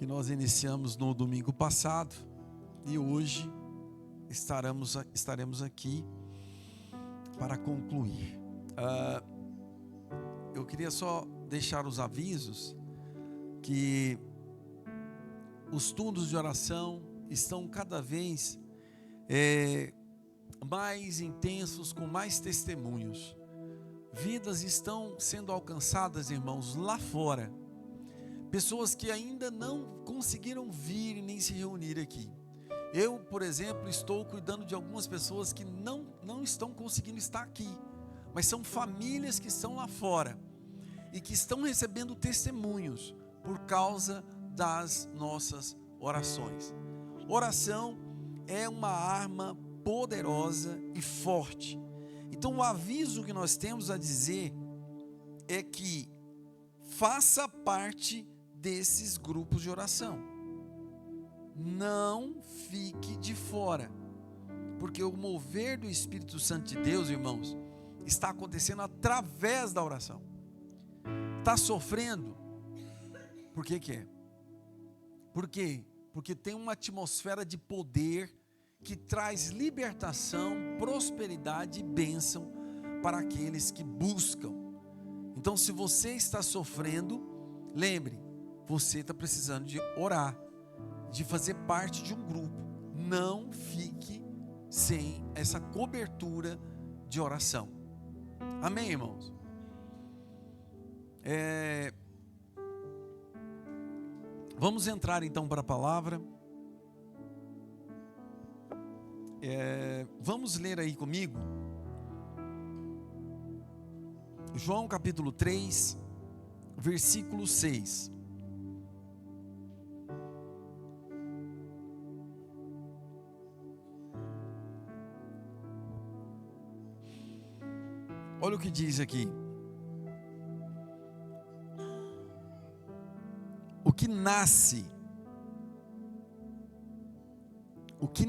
que nós iniciamos no domingo passado e hoje estaremos aqui para concluir. Eu queria só deixar os avisos que os estudos de oração estão cada vez mais intensos, com mais testemunhos. Vidas estão sendo alcançadas, irmãos, lá fora. Pessoas que ainda não conseguiram vir nem se reunir aqui. Eu, por exemplo, estou cuidando de algumas pessoas que não estão conseguindo estar aqui. Mas são famílias que estão lá fora e que estão recebendo testemunhos por causa das nossas orações. Oração é uma arma poderosa e forte. Então o aviso que nós temos a dizer é que faça parte desses grupos de oração. Não fique de fora, porque o mover do Espírito Santo de Deus, irmãos, está acontecendo através da oração. Está sofrendo? Por que é? Por quê? Porque tem uma atmosfera de poder que traz libertação, prosperidade e bênção para aqueles que buscam. Então, se você está sofrendo, lembre, você está precisando de orar, de fazer parte de um grupo. Não fique sem essa cobertura de oração. Amém, irmãos? Vamos entrar então para a palavra. Vamos ler aí comigo João capítulo 3, versículo 6. Olha o que diz aqui. O que nasce, o que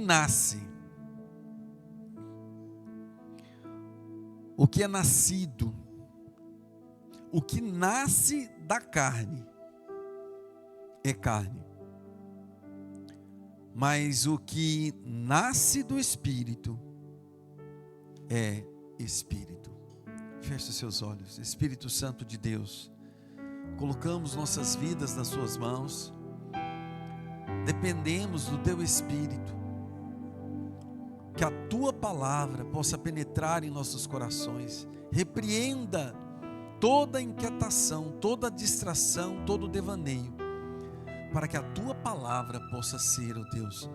é nascido, o que nasce da carne é carne, mas o que nasce do Espírito é Espírito. Feche os seus olhos. Espírito Santo de Deus, colocamos nossas vidas nas suas mãos, dependemos do teu Espírito, que a tua palavra possa penetrar em nossos corações, repreenda toda inquietação, toda distração, todo devaneio, para que a tua palavra possa ser, ó Deus,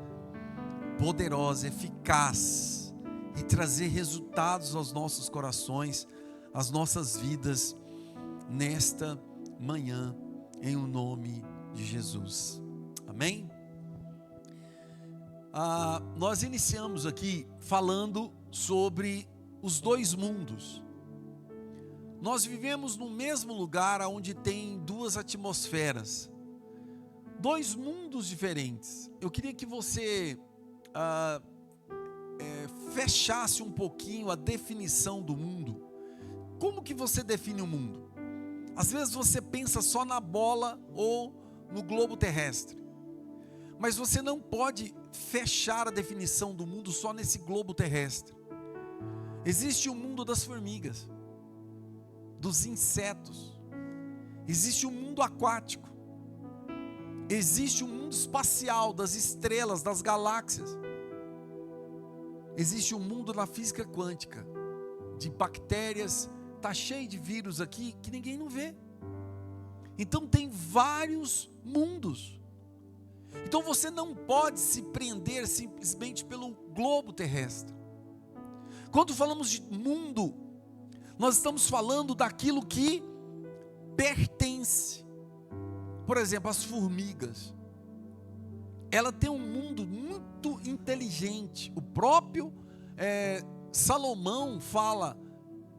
poderosa, eficaz e trazer resultados aos nossos corações, às nossas vidas, nesta manhã, em o nome de Jesus. Amém? Nós iniciamos aqui falando sobre os dois mundos. Nós vivemos no mesmo lugar onde tem duas atmosferas, dois mundos diferentes. Eu queria que você fechasse um pouquinho a definição do mundo. Como que você define o mundo? Às vezes você pensa só na bola ou no globo terrestre. Mas você não pode fechar a definição do mundo só nesse globo terrestre. Existe o mundo das formigas, dos insetos. Existe o mundo aquático. Existe o mundo espacial, das estrelas, das galáxias. Existe o mundo da física quântica, de bactérias. Está cheio de vírus aqui que ninguém não vê. Então tem vários mundos. Então você não pode se prender simplesmente pelo globo terrestre. Quando falamos de mundo, nós estamos falando daquilo que pertence. Por exemplo, as formigas. Ela tem um mundo muito inteligente. O próprio Salomão fala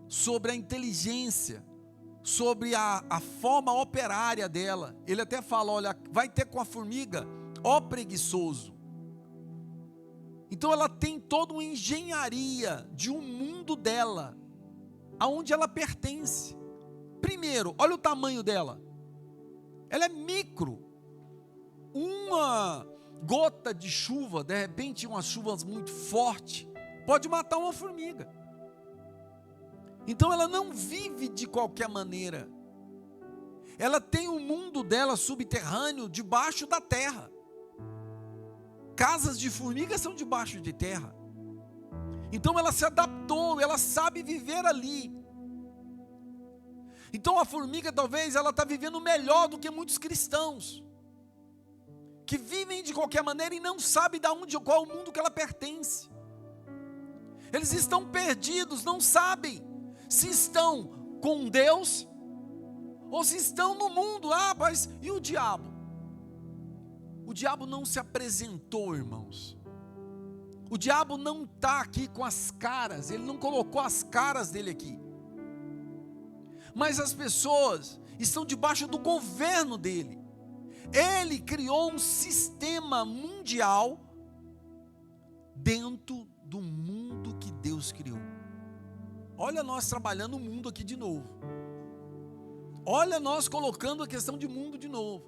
sobre a inteligência, sobre a forma operária dela. Ele até fala, olha, vai ter com a formiga, ó preguiçoso. Então ela tem toda uma engenharia de um mundo dela, aonde ela pertence. Primeiro, olha o tamanho dela. Ela é micro. gota de chuva, de repente umas chuvas muito fortes, pode matar uma formiga. Então ela não vive de qualquer maneira. Ela tem o mundo dela subterrâneo, debaixo da terra. Casas de formigas são debaixo de terra. Então ela se adaptou, ela sabe viver ali. Então a formiga talvez ela está vivendo melhor do que muitos cristãos, que vivem de qualquer maneira e não sabem qual é o mundo que ela pertence. Eles estão perdidos, não sabem se estão com Deus ou se estão no mundo. Mas e o diabo? O diabo não se apresentou, irmãos. O diabo não está aqui com as caras, ele não colocou as caras dele aqui. Mas as pessoas estão debaixo do governo dele. Ele criou um sistema mundial dentro do mundo que Deus criou. Olha nós trabalhando o mundo aqui de novo. Olha nós colocando a questão de mundo de novo.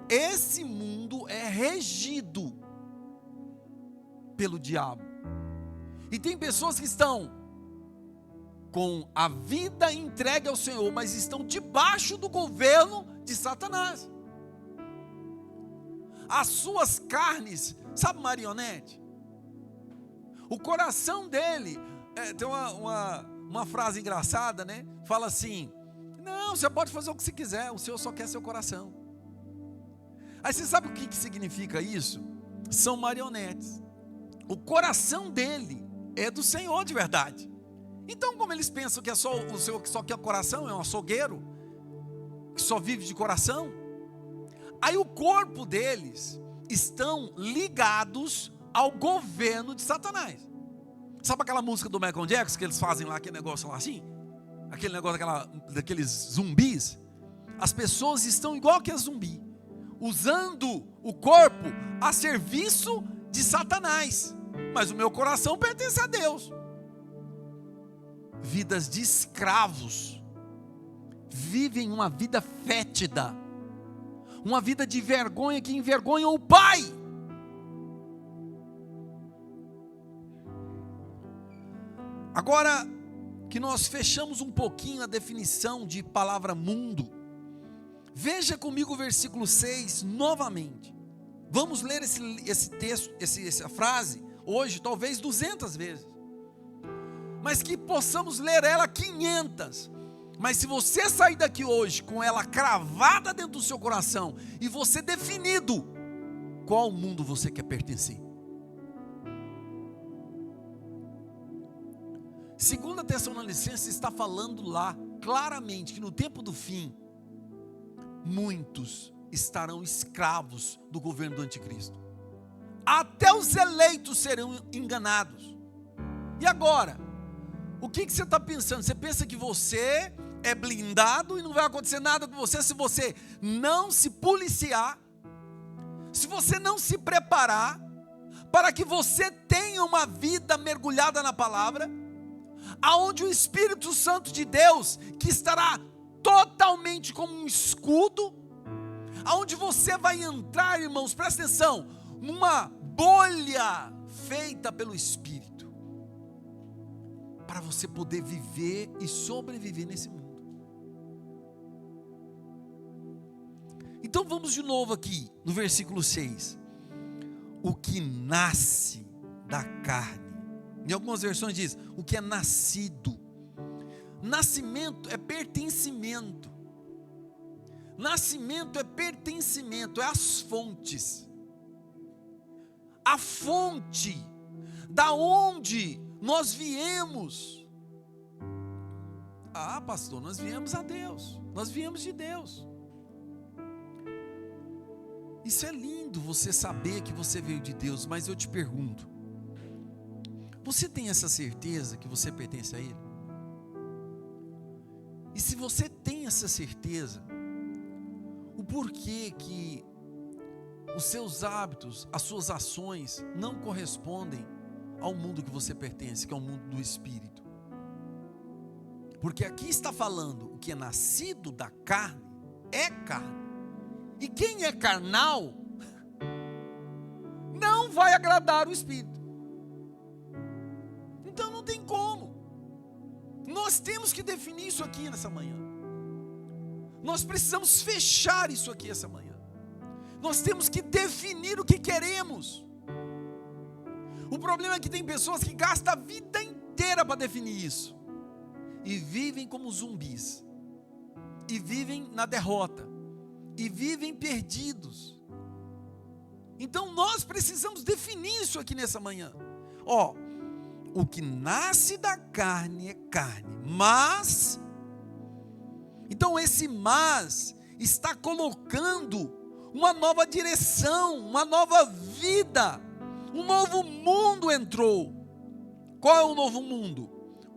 Esse mundo é regido pelo diabo. E tem pessoas que estão com a vida entregue ao Senhor, mas estão debaixo do governo de Satanás. As suas carnes, sabe marionete? O coração dele, tem uma frase engraçada, né? Fala assim: não, você pode fazer o que você quiser, o Senhor só quer seu coração. Aí você sabe o que significa isso? São marionetes. O coração dele é do Senhor de verdade. Então, como eles pensam que é só o Senhor que só quer o coração, é um açougueiro que só vive de coração, aí o corpo deles estão ligados ao governo de Satanás. Sabe aquela música do Michael Jackson que eles fazem lá, aquele negócio lá assim? Aquele negócio daqueles zumbis? As pessoas estão igual que a zumbi, usando o corpo a serviço de Satanás. Mas o meu coração pertence a Deus. Vidas de escravos, vivem uma vida fétida, uma vida de vergonha que envergonha o Pai. Agora que nós fechamos um pouquinho a definição de palavra mundo, veja comigo o versículo 6 novamente. Vamos ler esse texto, essa frase hoje, talvez 200 vezes, mas que possamos ler ela 500. Mas se você sair daqui hoje com ela cravada dentro do seu coração e você definido qual mundo você quer pertencer. 2 Tessalonicenses está falando lá claramente que no tempo do fim muitos estarão escravos do governo do anticristo. Até os eleitos serão enganados. E agora? O que você está pensando? Você pensa que você é blindado e não vai acontecer nada com você se você não se policiar, se você não se preparar para que você tenha uma vida mergulhada na palavra, aonde o Espírito Santo de Deus, que estará totalmente como um escudo, aonde você vai entrar, irmãos, presta atenção, numa bolha feita pelo Espírito, para você poder viver e sobreviver nesse mundo. Então vamos de novo aqui no versículo 6. O que nasce da carne. Em algumas versões diz, o que é nascido. Nascimento é pertencimento. Nascimento é pertencimento, é as fontes. A fonte da onde nós viemos. Pastor, nós viemos a Deus. Nós viemos de Deus. Isso é lindo, você saber que você veio de Deus, mas eu te pergunto, você tem essa certeza que você pertence a Ele? E se você tem essa certeza, o porquê que os seus hábitos, as suas ações não correspondem ao mundo que você pertence, que é o mundo do Espírito? Porque aqui está falando, o que é nascido da carne, é carne. E quem é carnal, vai agradar o Espírito. Então não tem como. Nós temos que definir isso aqui nessa manhã. Nós precisamos fechar isso aqui essa manhã. Nós temos que definir o que queremos. O problema é que tem pessoas que gastam a vida inteira para definir isso. E vivem como zumbis. E vivem na derrota. E vivem perdidos. Então nós precisamos definir isso aqui nessa manhã. O que nasce da carne é carne. Mas, então esse mas está colocando uma nova direção, uma nova vida. Um novo mundo entrou. Qual é o novo mundo?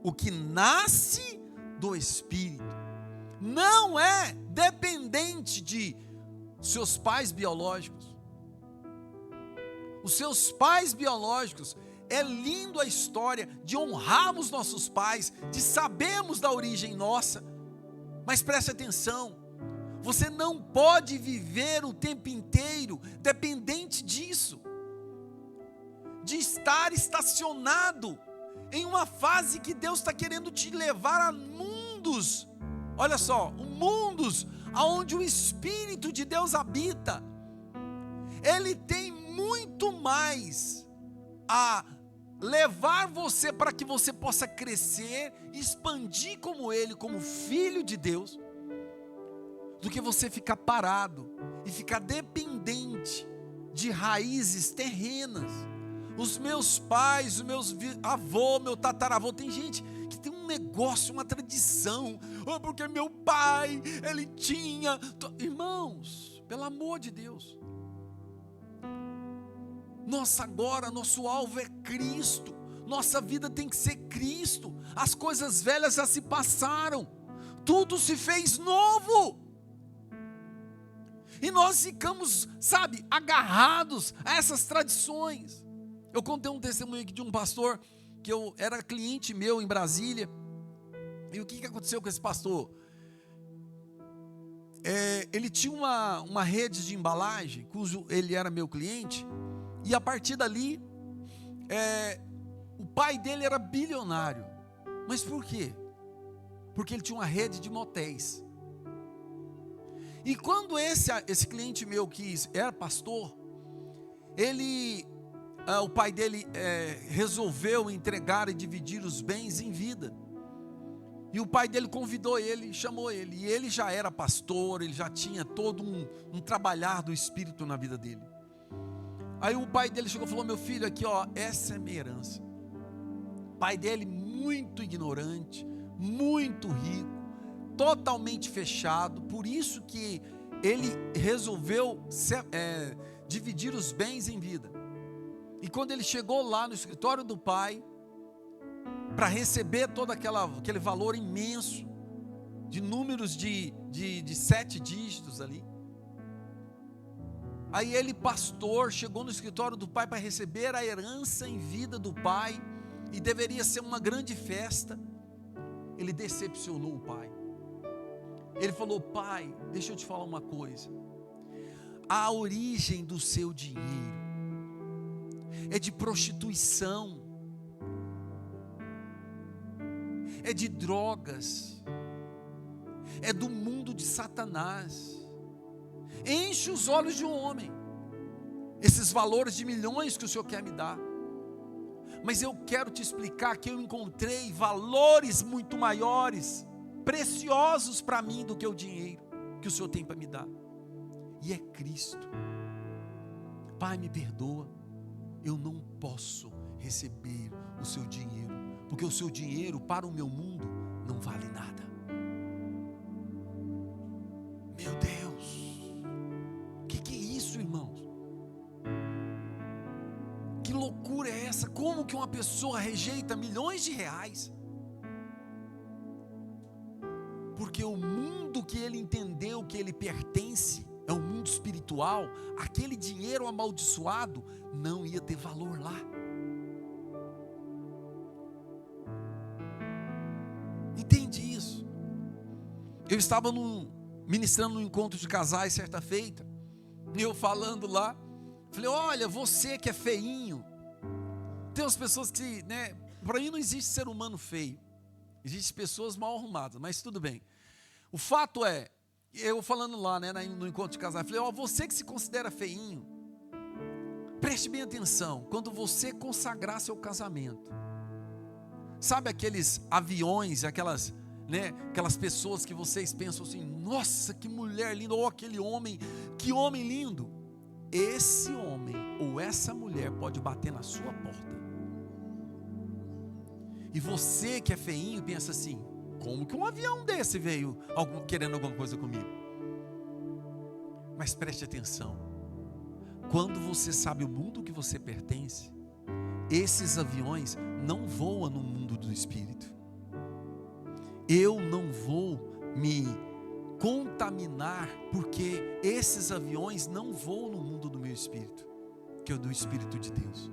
O que nasce do Espírito. Não é dependente de seus pais biológicos. Os seus pais biológicos, é lindo a história de honrarmos nossos pais, de sabermos da origem nossa. Mas preste atenção, você não pode viver o tempo inteiro dependente disso. De estar estacionado em uma fase que Deus está querendo te levar a mundos. Olha só, mundos onde o Espírito de Deus habita. Ele tem muito mais a levar você para que você possa crescer, expandir como Ele, como filho de Deus, do que você ficar parado e ficar dependente de raízes terrenas. Os meus pais, os meus avô, meu tataravô, tem gente que tem um negócio, uma tradição, porque meu pai, ele tinha, irmãos, pelo amor de Deus, nosso alvo é Cristo, nossa vida tem que ser Cristo, as coisas velhas já se passaram, tudo se fez novo, e nós ficamos, agarrados a essas tradições. Eu contei um testemunho aqui de um pastor, que eu era cliente meu em Brasília, e o que aconteceu com esse pastor? Ele tinha uma rede de embalagem, cujo ele era meu cliente, e a partir dali, o pai dele era bilionário. Mas por quê? Porque ele tinha uma rede de motéis. E quando esse cliente meu que era pastor, o pai dele resolveu entregar e dividir os bens em vida. E o pai dele convidou ele, chamou ele. E ele já era pastor, ele já tinha todo um trabalhar do Espírito na vida dele. Aí o pai dele chegou e falou: meu filho, aqui essa é minha herança. O pai dele muito ignorante, muito rico, totalmente fechado. Por isso que ele resolveu dividir os bens em vida. E quando ele chegou lá no escritório do pai, para receber todo aquele valor imenso, de números de 7 dígitos ali, aí ele, pastor, chegou no escritório do pai para receber a herança em vida do pai, e deveria ser uma grande festa. Ele decepcionou o pai. Ele falou: pai, deixa eu te falar uma coisa, a origem do seu dinheiro é de prostituição, é de drogas, é do mundo de Satanás. Enche os olhos de um homem, esses valores de milhões que o Senhor quer me dar, mas eu quero te explicar que eu encontrei valores muito maiores, preciosos para mim do que o dinheiro que o Senhor tem para me dar, e é Cristo. Pai, me perdoa, eu não posso receber o seu dinheiro, porque o seu dinheiro para o meu mundo não vale nada. Meu Deus, o que é isso, irmãos? Que loucura é essa? Como que uma pessoa rejeita milhões de reais? Porque o mundo que ele entendeu que ele pertence é um mundo espiritual. Aquele dinheiro amaldiçoado não ia ter valor lá. Entende isso? Eu estava ministrando num encontro de casais certa feita, e eu falando lá, Falei, olha, você que é feinho. Tem umas pessoas que, para mim não existe ser humano feio. Existem pessoas mal arrumadas, mas tudo bem. O fato é, eu falando lá, no encontro de casais, falei, você que se considera feinho, preste bem atenção, quando você consagrar seu casamento. Sabe aqueles aviões, aquelas pessoas que vocês pensam assim, nossa, que mulher linda, ou aquele homem, que homem lindo. Esse homem ou essa mulher pode bater na sua porta. E você que é feinho pensa assim, como que um avião desse veio querendo alguma coisa comigo? Mas preste atenção, quando você sabe o mundo que você pertence, esses aviões não voam no mundo do espírito. Eu não vou me contaminar, porque esses aviões não voam no mundo do meu espírito, que é do Espírito de Deus.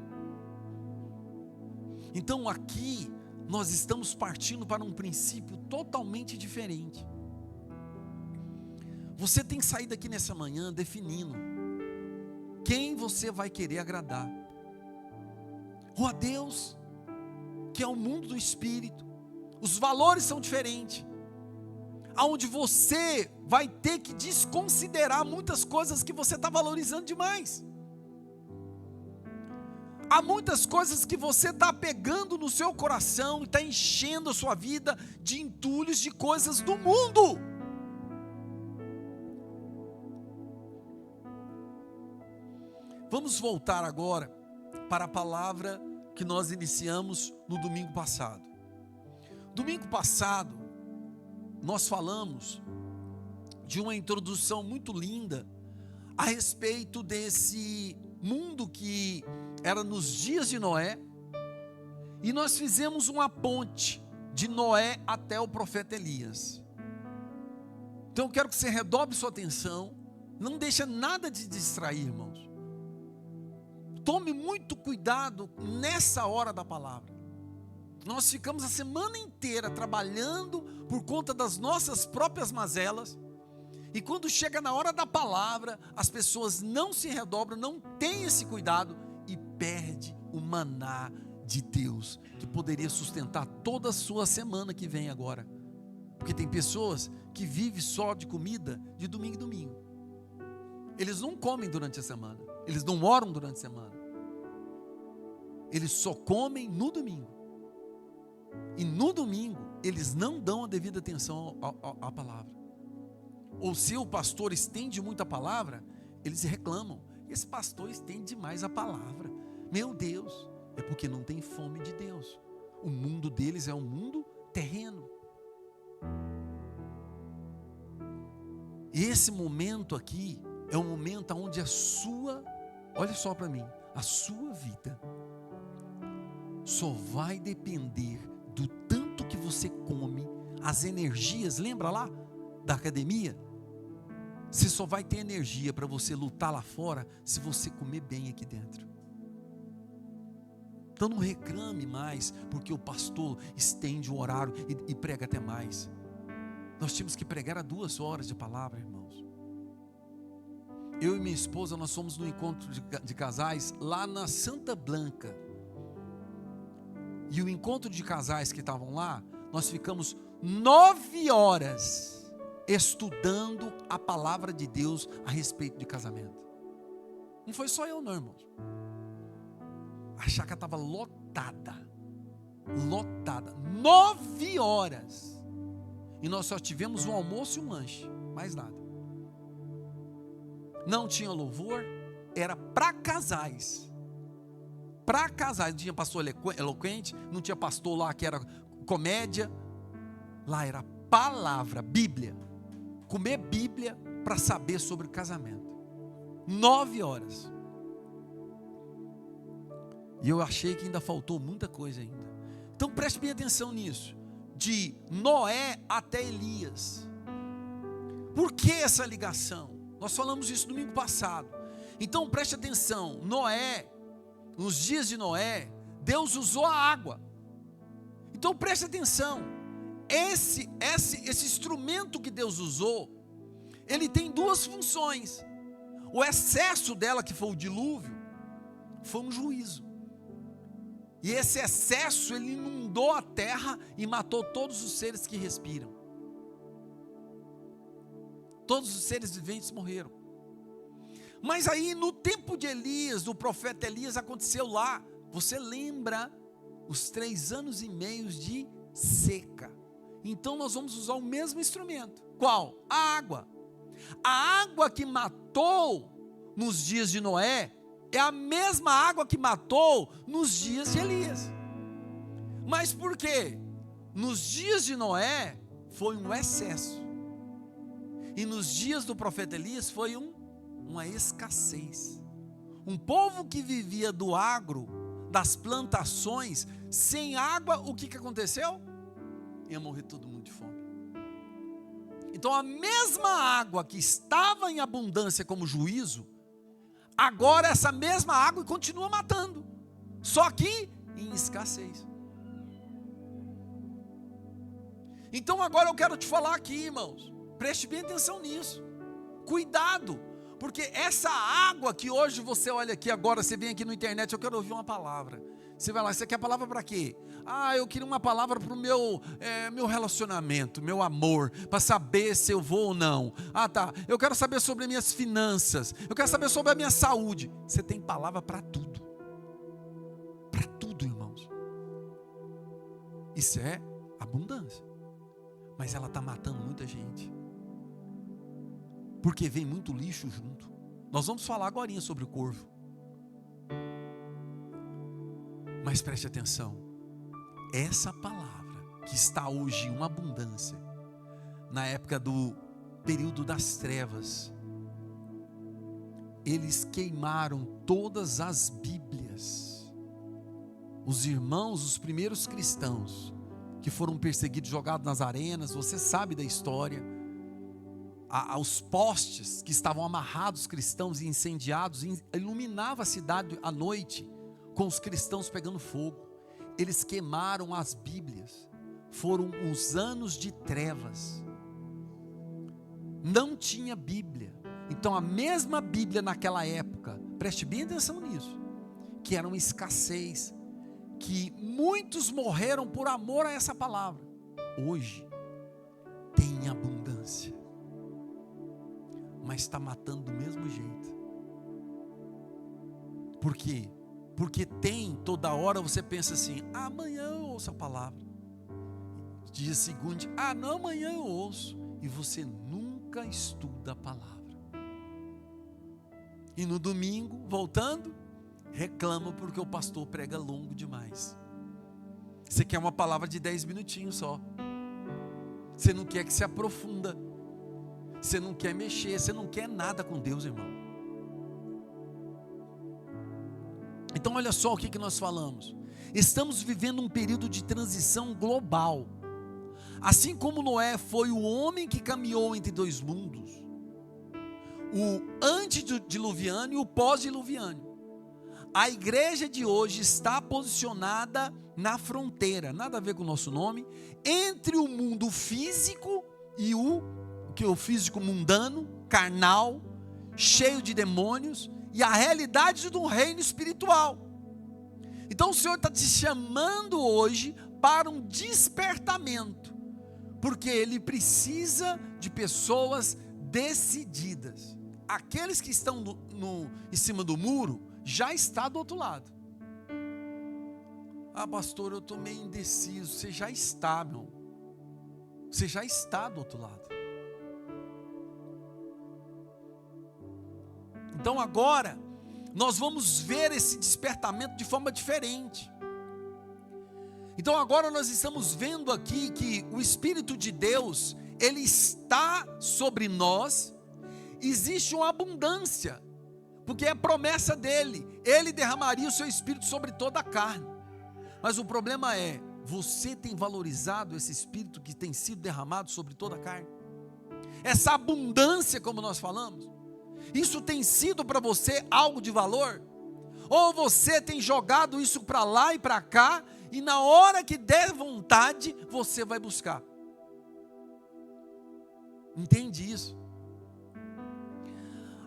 Então aqui nós estamos partindo para um princípio totalmente diferente. Você tem que sair daqui nessa manhã definindo quem você vai querer agradar. Ou a Deus, que é o mundo do Espírito. Os valores são diferentes. Aonde você vai ter que desconsiderar muitas coisas que você está valorizando demais. Há muitas coisas que você está pegando no seu coração e está enchendo a sua vida de entulhos de coisas do mundo. Vamos voltar agora para a palavra que nós iniciamos no domingo passado. Domingo passado, nós falamos de uma introdução muito linda a respeito desse mundo que era nos dias de Noé, e nós fizemos uma ponte de Noé até o profeta Elias. Então eu quero que você redobre sua atenção, não deixa nada de distrair, irmãos. Tome muito cuidado nessa hora da palavra. Nós ficamos a semana inteira trabalhando por conta das nossas próprias mazelas, e quando chega na hora da palavra, as pessoas não se redobram, não têm esse cuidado e perde o maná de Deus, que poderia sustentar toda a sua semana que vem agora. Porque tem pessoas que vivem só de comida de domingo em domingo. Eles não comem durante a semana, eles não oram durante a semana. Eles só comem no domingo. E no domingo, eles não dão a devida atenção à palavra. Ou se o pastor estende muito a palavra, eles reclamam. Esse pastor estende demais a palavra. Meu Deus, é porque não tem fome de Deus. O mundo deles é um mundo terreno. E esse momento aqui é um momento onde olha só para mim, a sua vida só vai depender do tanto que você come, as energias, lembra lá da academia? Você só vai ter energia para você lutar lá fora se você comer bem aqui dentro. Então não reclame mais porque o pastor estende o horário e prega até mais. Nós tínhamos que pregar a 2 horas de palavra, irmãos. Eu e minha esposa, nós fomos no encontro de casais lá na Santa Blanca. E o encontro de casais que estavam lá, nós ficamos 9 horas estudando a palavra de Deus a respeito de casamento. Não foi só eu não, irmãos. A chácara estava lotada. 9 horas. E nós só tivemos um almoço e um lanche, mais nada. Não tinha louvor, era para casais. Para casais, não tinha pastor eloquente, não tinha pastor lá que era comédia. Lá era palavra, Bíblia. Comer Bíblia para saber sobre casamento. 9 horas. E eu achei que ainda faltou muita coisa ainda. Então preste bem atenção nisso. De Noé até Elias. Por que essa ligação? Nós falamos isso domingo passado. Então preste atenção. Noé, nos dias de Noé, Deus usou a água. Então preste atenção. Esse instrumento que Deus usou, ele tem 2 funções. O excesso dela, que foi o dilúvio, foi um juízo. E esse excesso, ele inundou a terra e matou todos os seres que respiram. Todos os seres viventes morreram. Mas aí no tempo de Elias, do profeta Elias, aconteceu lá. Você lembra os 3 anos e meio de seca. Então nós vamos usar o mesmo instrumento. Qual? A água. A água que matou nos dias de Noé é a mesma água que matou nos dias de Elias. Mas por quê? Nos dias de Noé foi um excesso. E nos dias do profeta Elias foi uma escassez. Um povo que vivia do agro, das plantações, sem água, o que aconteceu? Ia morrer todo mundo de fome. Então a mesma água que estava em abundância como juízo, agora essa mesma água continua matando, só que em escassez. Então agora eu quero te falar aqui, irmãos, preste bem atenção nisso, cuidado, porque essa água que hoje você olha aqui agora, você vem aqui na internet, eu quero ouvir uma palavra, você vai lá, você quer palavra para quê? Eu queria uma palavra para o meu relacionamento, meu amor, para saber se eu vou ou não. Tá, eu quero saber sobre minhas finanças, eu quero saber sobre a minha saúde. Você tem palavra para tudo. Para tudo, irmãos. Isso é abundância. Mas ela está matando muita gente. Porque vem muito lixo junto. Nós vamos falar agora sobre o corvo. Mas preste atenção. Essa palavra que está hoje uma abundância, na época do período das trevas, eles queimaram todas as Bíblias. Os irmãos, os primeiros cristãos, que foram perseguidos, jogados nas arenas, você sabe da história, aos postes que estavam amarrados cristãos e incendiados, iluminava a cidade à noite, com os cristãos pegando fogo. Eles queimaram as Bíblias. Foram os anos de trevas. Não tinha Bíblia. Então a mesma Bíblia naquela época, preste bem atenção nisso, que era uma escassez, que muitos morreram por amor a essa palavra. Hoje tem abundância, mas está matando do mesmo jeito. Por quê? Porque tem, toda hora você pensa assim, amanhã eu ouço a palavra. Dia seguinte, não, amanhã eu ouço. E você nunca estuda a palavra. E no domingo, voltando, reclama porque o pastor prega longo demais. Você quer uma palavra de 10 minutinhos só. Você não quer que se aprofunda. Você não quer mexer, você não quer nada com Deus, irmão. Então olha só o que nós falamos. Estamos vivendo um período de transição global. Assim como Noé foi o homem que caminhou entre 2 mundos, o antediluviano e o pós-diluviano, a igreja de hoje está posicionada na fronteira, nada a ver com o nosso nome, entre o mundo físico e o físico mundano, carnal, cheio de demônios, e a realidade do reino espiritual. Então o Senhor está te chamando hoje para um despertamento, porque Ele precisa de pessoas decididas. Aqueles que estão em cima do muro, já está do outro lado. Pastor, eu estou meio indeciso. Você já está, meu. Você já está do outro lado. Então agora, nós vamos ver esse despertamento de forma diferente. Então agora nós estamos vendo aqui que o Espírito de Deus, Ele está sobre nós, existe uma abundância, porque é promessa dEle, Ele derramaria o seu Espírito sobre toda a carne. Mas o problema é, você tem valorizado esse Espírito que tem sido derramado sobre toda a carne? Essa abundância, como nós falamos? Isso tem sido para você algo de valor? Ou você tem jogado isso para lá e para cá, e na hora que der vontade, você vai buscar? Entende isso?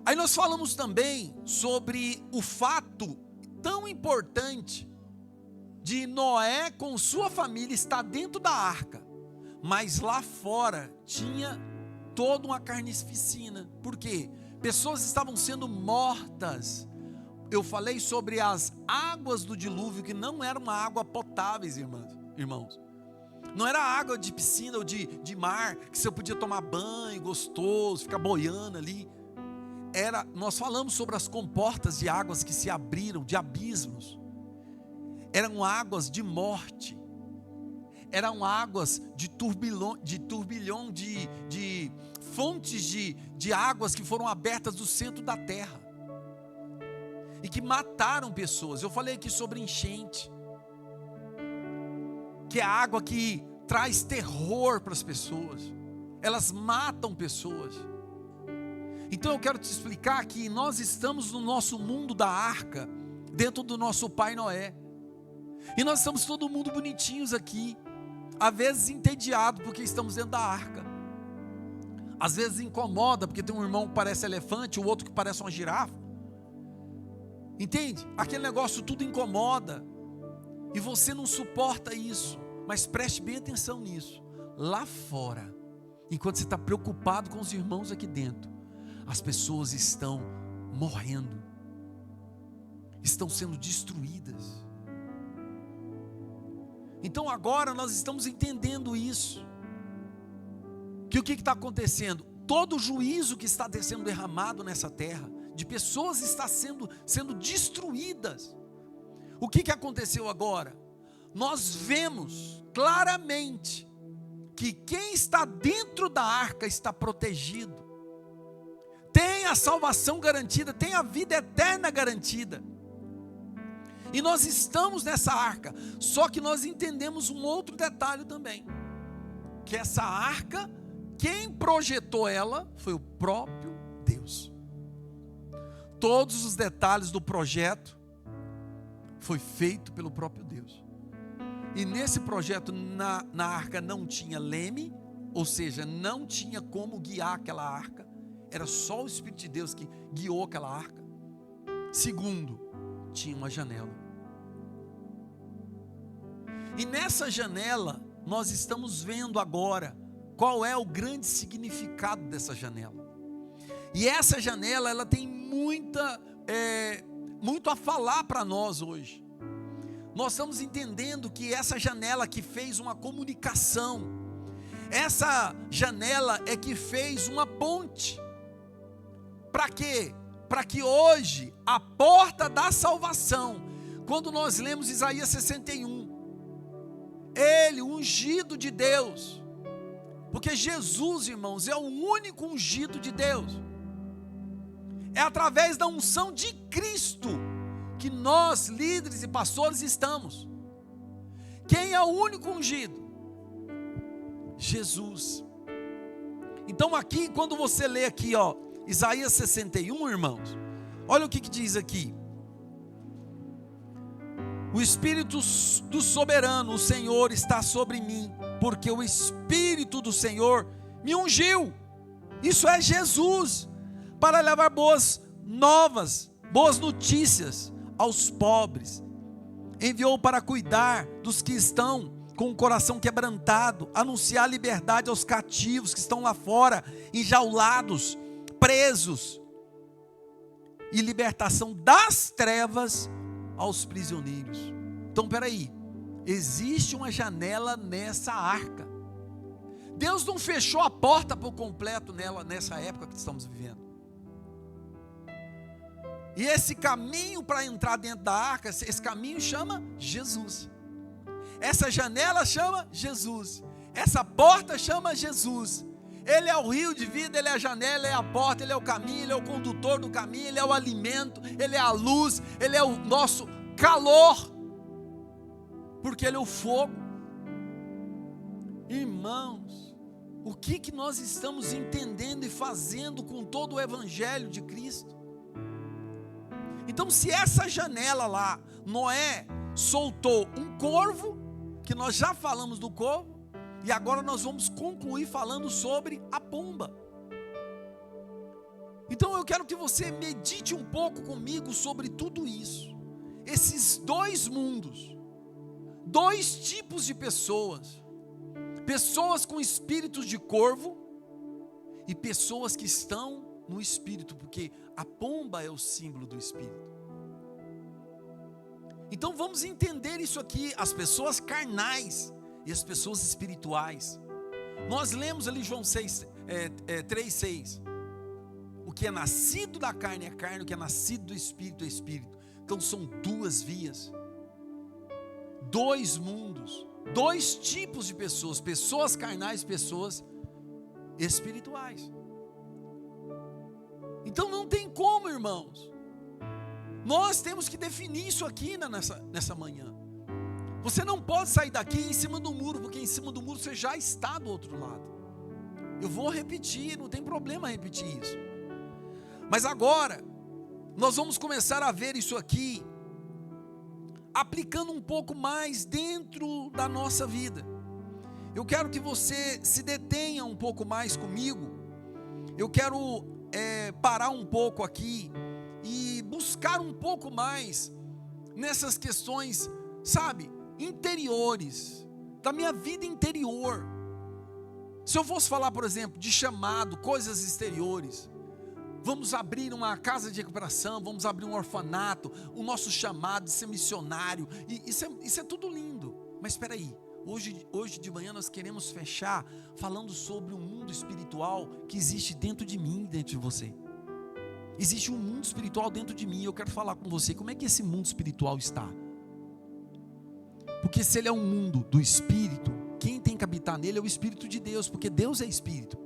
Aí nós falamos também sobre o fato tão importante de Noé com sua família estar dentro da arca, mas lá fora tinha toda uma carnificina. Por quê? Pessoas estavam sendo mortas. Eu falei sobre as águas do dilúvio, que não era uma água potáveis, irmãos. Não era água de piscina ou de mar, que você podia tomar banho gostoso, ficar boiando ali. Nós falamos sobre as comportas de águas que se abriram, de abismos. Eram águas de morte. Eram águas de turbilhão, de fontes de águas que foram abertas do centro da terra. E que mataram pessoas. Eu falei aqui sobre enchente, que é a água que traz terror para as pessoas. Elas matam pessoas. Então eu quero te explicar que nós estamos no nosso mundo da arca, dentro do nosso pai Noé. E nós estamos todo mundo bonitinhos aqui, às vezes entediado porque estamos dentro da arca. Às vezes incomoda porque tem um irmão que parece elefante, o outro que parece uma girafa. Entende? Aquele negócio tudo incomoda. E você não suporta isso. Mas preste bem atenção nisso. Lá fora, enquanto você está preocupado com os irmãos aqui dentro, as pessoas estão morrendo, estão sendo destruídas. Então agora nós estamos entendendo isso, que o que está acontecendo? Todo o juízo que está sendo derramado nessa terra, de pessoas está sendo destruídas. O que aconteceu agora? Nós vemos claramente que quem está dentro da arca está protegido, tem a salvação garantida, tem a vida eterna garantida. E nós estamos nessa arca. Só que nós entendemos um outro detalhe também, que essa arca, quem projetou ela foi o próprio Deus. Todos os detalhes do projeto foi feito pelo próprio Deus. E nesse projeto, na arca não tinha leme, ou seja, não tinha como guiar aquela arca. Era só o Espírito de Deus que guiou aquela arca. Segundo, tinha uma janela. E nessa janela, nós estamos vendo agora qual é o grande significado dessa janela. E essa janela, ela tem muito a falar para nós hoje. Nós estamos entendendo que essa janela que fez uma comunicação, essa janela é que fez uma ponte. Para quê? Para que hoje, a porta da salvação, quando nós lemos Isaías 61, ele, o ungido de Deus, porque Jesus, irmãos, é o único ungido de Deus, é através da unção de Cristo, que nós, líderes e pastores, estamos. Quem é o único ungido? Jesus. Então aqui, quando você lê aqui, Isaías 61, irmãos, olha o que diz aqui. O Espírito do soberano, o Senhor, está sobre mim, porque o Espírito do Senhor me ungiu. Isso é Jesus, para levar boas novas, boas notícias aos pobres. Enviou para cuidar dos que estão com o coração quebrantado, anunciar liberdade aos cativos que estão lá fora, enjaulados, presos, e libertação das trevas aos prisioneiros. Então, peraí, existe uma janela nessa arca. Deus não fechou a porta por completo nela, nessa época que estamos vivendo. E esse caminho para entrar dentro da arca, esse caminho chama Jesus. Essa janela chama Jesus. Essa porta chama Jesus. Ele é o rio de vida, Ele é a janela, Ele é a porta, Ele é o caminho, Ele é o condutor do caminho, Ele é o alimento, Ele é a luz, Ele é o nosso calor, porque Ele é o fogo. Irmãos, o que nós estamos entendendo e fazendo com todo o evangelho de Cristo? Então, se essa janela lá, Noé soltou um corvo, que nós já falamos do corvo, e agora nós vamos concluir falando sobre a pomba. Então eu quero que você medite um pouco comigo sobre tudo isso. Esses dois mundos, dois tipos de pessoas. Pessoas com espíritos de corvo e pessoas que estão no espírito, porque a pomba é o símbolo do espírito. Então vamos entender isso aqui, as pessoas carnais e as pessoas espirituais. Nós lemos ali João 3,6. O que é nascido da carne é carne, o que é nascido do espírito é espírito. Então são duas vias, dois mundos, dois tipos de pessoas, pessoas carnais, pessoas espirituais. Então não tem como, irmãos. Nós temos que definir isso aqui nessa manhã. Você não pode sair daqui em cima do muro, porque em cima do muro você já está do outro lado. Eu vou repetir, não tem problema repetir isso. Mas agora, nós vamos começar a ver isso aqui, aplicando um pouco mais dentro da nossa vida. Eu quero que você se detenha um pouco mais comigo. Eu quero parar um pouco aqui e buscar um pouco mais nessas questões, sabe, interiores, da minha vida interior. Se eu fosse falar, por exemplo, de chamado, coisas exteriores, vamos abrir uma casa de recuperação, vamos abrir um orfanato, o nosso chamado de ser missionário, e isso é tudo lindo, mas espera aí, hoje de manhã nós queremos fechar falando sobre o mundo espiritual que existe dentro de mim e dentro de você. Existe um mundo espiritual dentro de mim, e eu quero falar com você, como é que esse mundo espiritual está? Porque se ele é um mundo do espírito, quem tem que habitar nele é o Espírito de Deus, porque Deus é espírito.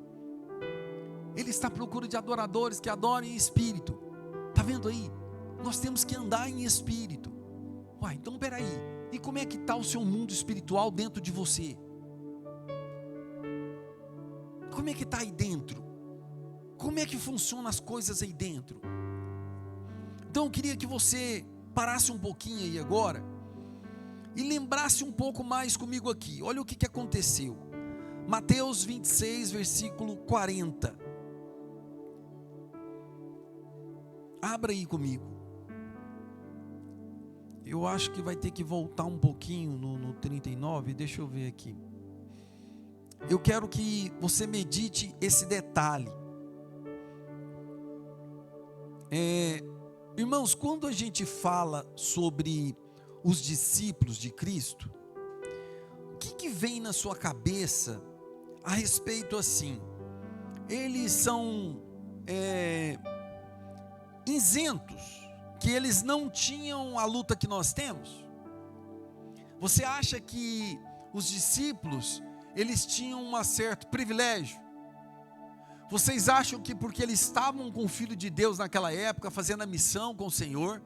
Ele está à procura de adoradores que adorem em espírito. Está vendo aí? Nós temos que andar em espírito. Uai, então peraí, e como é que está o seu mundo espiritual dentro de você? Como é que está aí dentro? Como é que funcionam as coisas aí dentro? Então eu queria que você parasse um pouquinho aí agora e lembrasse um pouco mais comigo aqui. Olha o que aconteceu. Mateus 26, versículo 40. Abra aí comigo. Eu acho que vai ter que voltar um pouquinho no 39, deixa eu ver aqui. Eu quero que você medite esse detalhe. Irmãos, quando a gente fala sobre os discípulos de Cristo, o que vem na sua cabeça a respeito assim? Eles são isentos, que eles não tinham a luta que nós temos? Você acha que os discípulos, eles tinham um certo privilégio? Vocês acham que porque eles estavam com o Filho de Deus naquela época, fazendo a missão com o Senhor,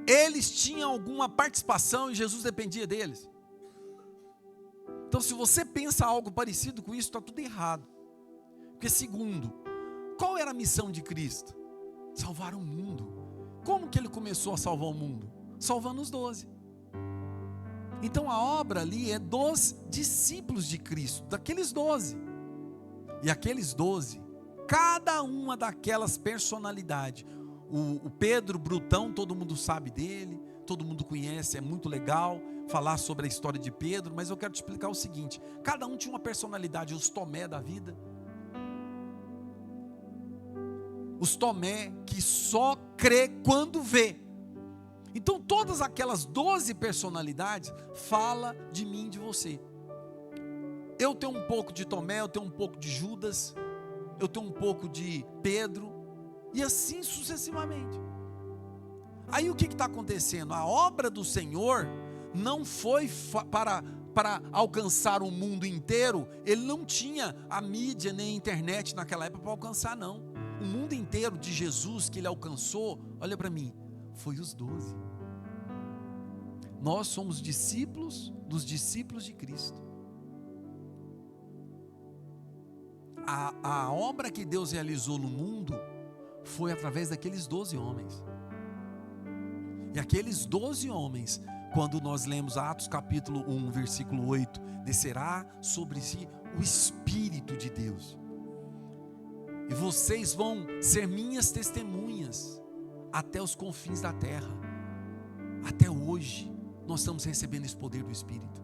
eles tinham alguma participação e Jesus dependia deles? Então, se você pensa algo parecido com isso, está tudo errado. Porque segundo, qual era a missão de Cristo? Salvar o mundo. Como que ele começou a salvar o mundo? Salvando os 12. Então a obra ali é dos discípulos de Cristo, daqueles 12. E aqueles 12, cada uma daquelas personalidades. O Pedro brutão, todo mundo sabe dele, todo mundo conhece, é muito legal falar sobre a história de Pedro, mas eu quero te explicar o seguinte: cada um tinha uma personalidade. Os Tomé da vida, os Tomé que só crê quando vê. Então todas aquelas 12 personalidades falam de mim e de você. Eu tenho um pouco de Tomé, eu tenho um pouco de Judas, eu tenho um pouco de Pedro, e assim sucessivamente. Aí o que está acontecendo? A obra do Senhor não foi para alcançar o mundo inteiro. Ele não tinha a mídia nem a internet naquela época para alcançar, não. O mundo inteiro de Jesus que ele alcançou, olha para mim, foi os 12. Nós somos discípulos dos discípulos de Cristo. A obra que Deus realizou no mundo foi através daqueles 12 homens. E aqueles 12 homens, quando nós lemos Atos capítulo 1, versículo 8, descerá sobre si o Espírito de Deus. E vocês vão ser minhas testemunhas até os confins da terra. Até hoje, nós estamos recebendo esse poder do Espírito.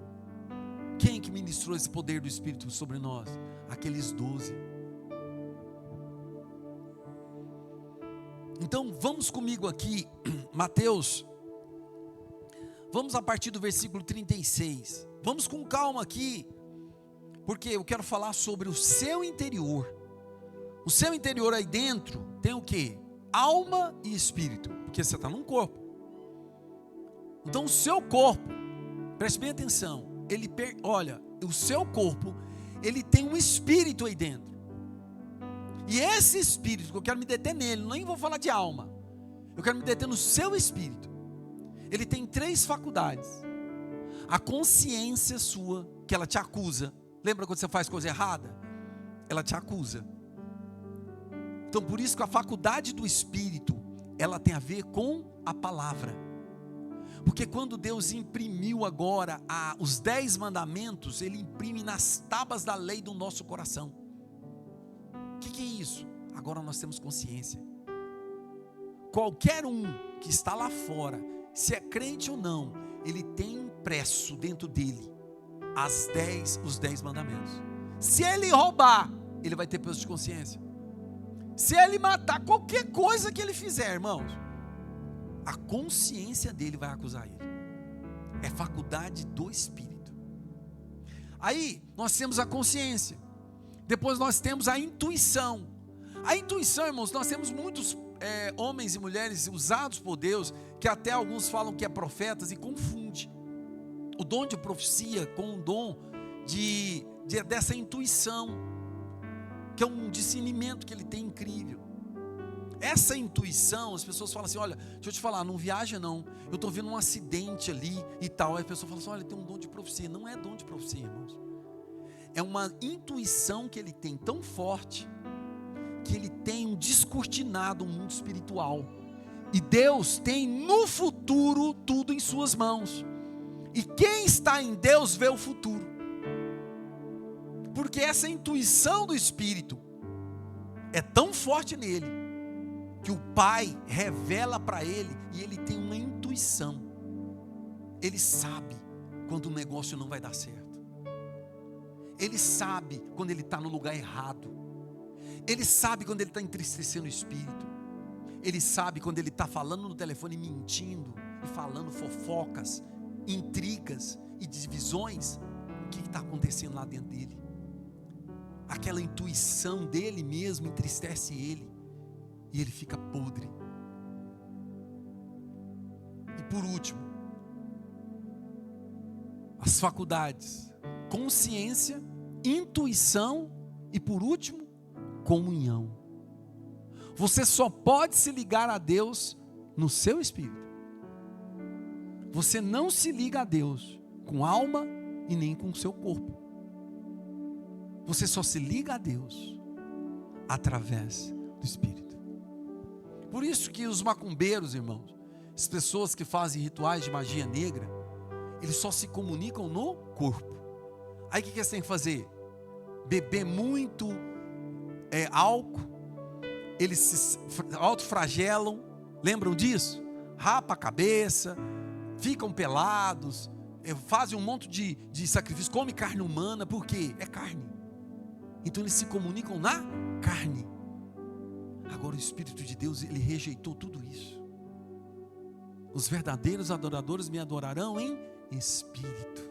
Quem que ministrou esse poder do Espírito sobre nós? Aqueles 12. Então, vamos comigo aqui, Mateus. Vamos a partir do versículo 36. Vamos com calma aqui, porque eu quero falar sobre o seu interior. O seu interior aí dentro tem o quê? Alma e espírito, porque você está num corpo. Então o seu corpo, preste bem atenção, olha, o seu corpo, ele tem um espírito aí dentro. E esse espírito, que eu quero me deter nele, nem vou falar de alma, eu quero me deter no seu espírito. Ele tem 3 faculdades. A consciência sua, que ela te acusa. Lembra quando você faz coisa errada? Ela te acusa. Então por isso que a faculdade do Espírito, ela tem a ver com a palavra. Porque quando Deus imprimiu agora os 10 mandamentos, Ele imprime nas tábuas da lei do nosso coração. O que é isso? Agora nós temos consciência. Qualquer um que está lá fora, se é crente ou não, ele tem impresso dentro dele os 10 mandamentos. Se ele roubar, ele vai ter peso de consciência. Se ele matar, qualquer coisa que ele fizer, irmãos, a consciência dele vai acusar ele. É faculdade do Espírito. Aí nós temos a consciência. Depois nós temos a intuição. A intuição, irmãos, nós temos muitos homens e mulheres usados por Deus, que até alguns falam que é profetas e confunde o dom de profecia com o dom dessa intuição, que é um discernimento que ele tem incrível. Essa intuição, as pessoas falam assim: olha, deixa eu te falar, não viaja não, eu estou vendo um acidente ali e tal. Aí a pessoa fala assim: olha, tem um dom de profecia. Não é dom de profecia, irmãos. É uma intuição que ele tem tão forte, que ele tem um descortinado mundo espiritual. E Deus tem no futuro tudo em suas mãos. E quem está em Deus vê o futuro. Porque essa intuição do Espírito é tão forte nele, que o Pai revela para ele, e ele tem uma intuição. Ele sabe quando o negócio não vai dar certo. Ele sabe quando ele está no lugar errado. Ele sabe quando ele está entristecendo o espírito. Ele sabe quando ele está falando no telefone mentindo e falando fofocas, intrigas e divisões. O que está acontecendo lá dentro dele? Aquela intuição dele mesmo entristece ele e ele fica podre. E por último, as faculdades: consciência, intuição e por último, comunhão. Você só pode se ligar a Deus no seu espírito. Você não se liga a Deus com alma e nem com o seu corpo. Você só se liga a Deus através do Espírito. Por isso que os macumbeiros, irmãos, as pessoas que fazem rituais de magia negra, eles só se comunicam no corpo. Aí o que eles têm que fazer? Beber muito álcool, eles se autoflagelam, lembram disso? Rapa a cabeça, ficam pelados, fazem um monte de sacrifício, come carne humana, porque é carne. Então eles se comunicam na carne. Agora o Espírito de Deus, ele rejeitou tudo isso. Os verdadeiros adoradores me adorarão em espírito.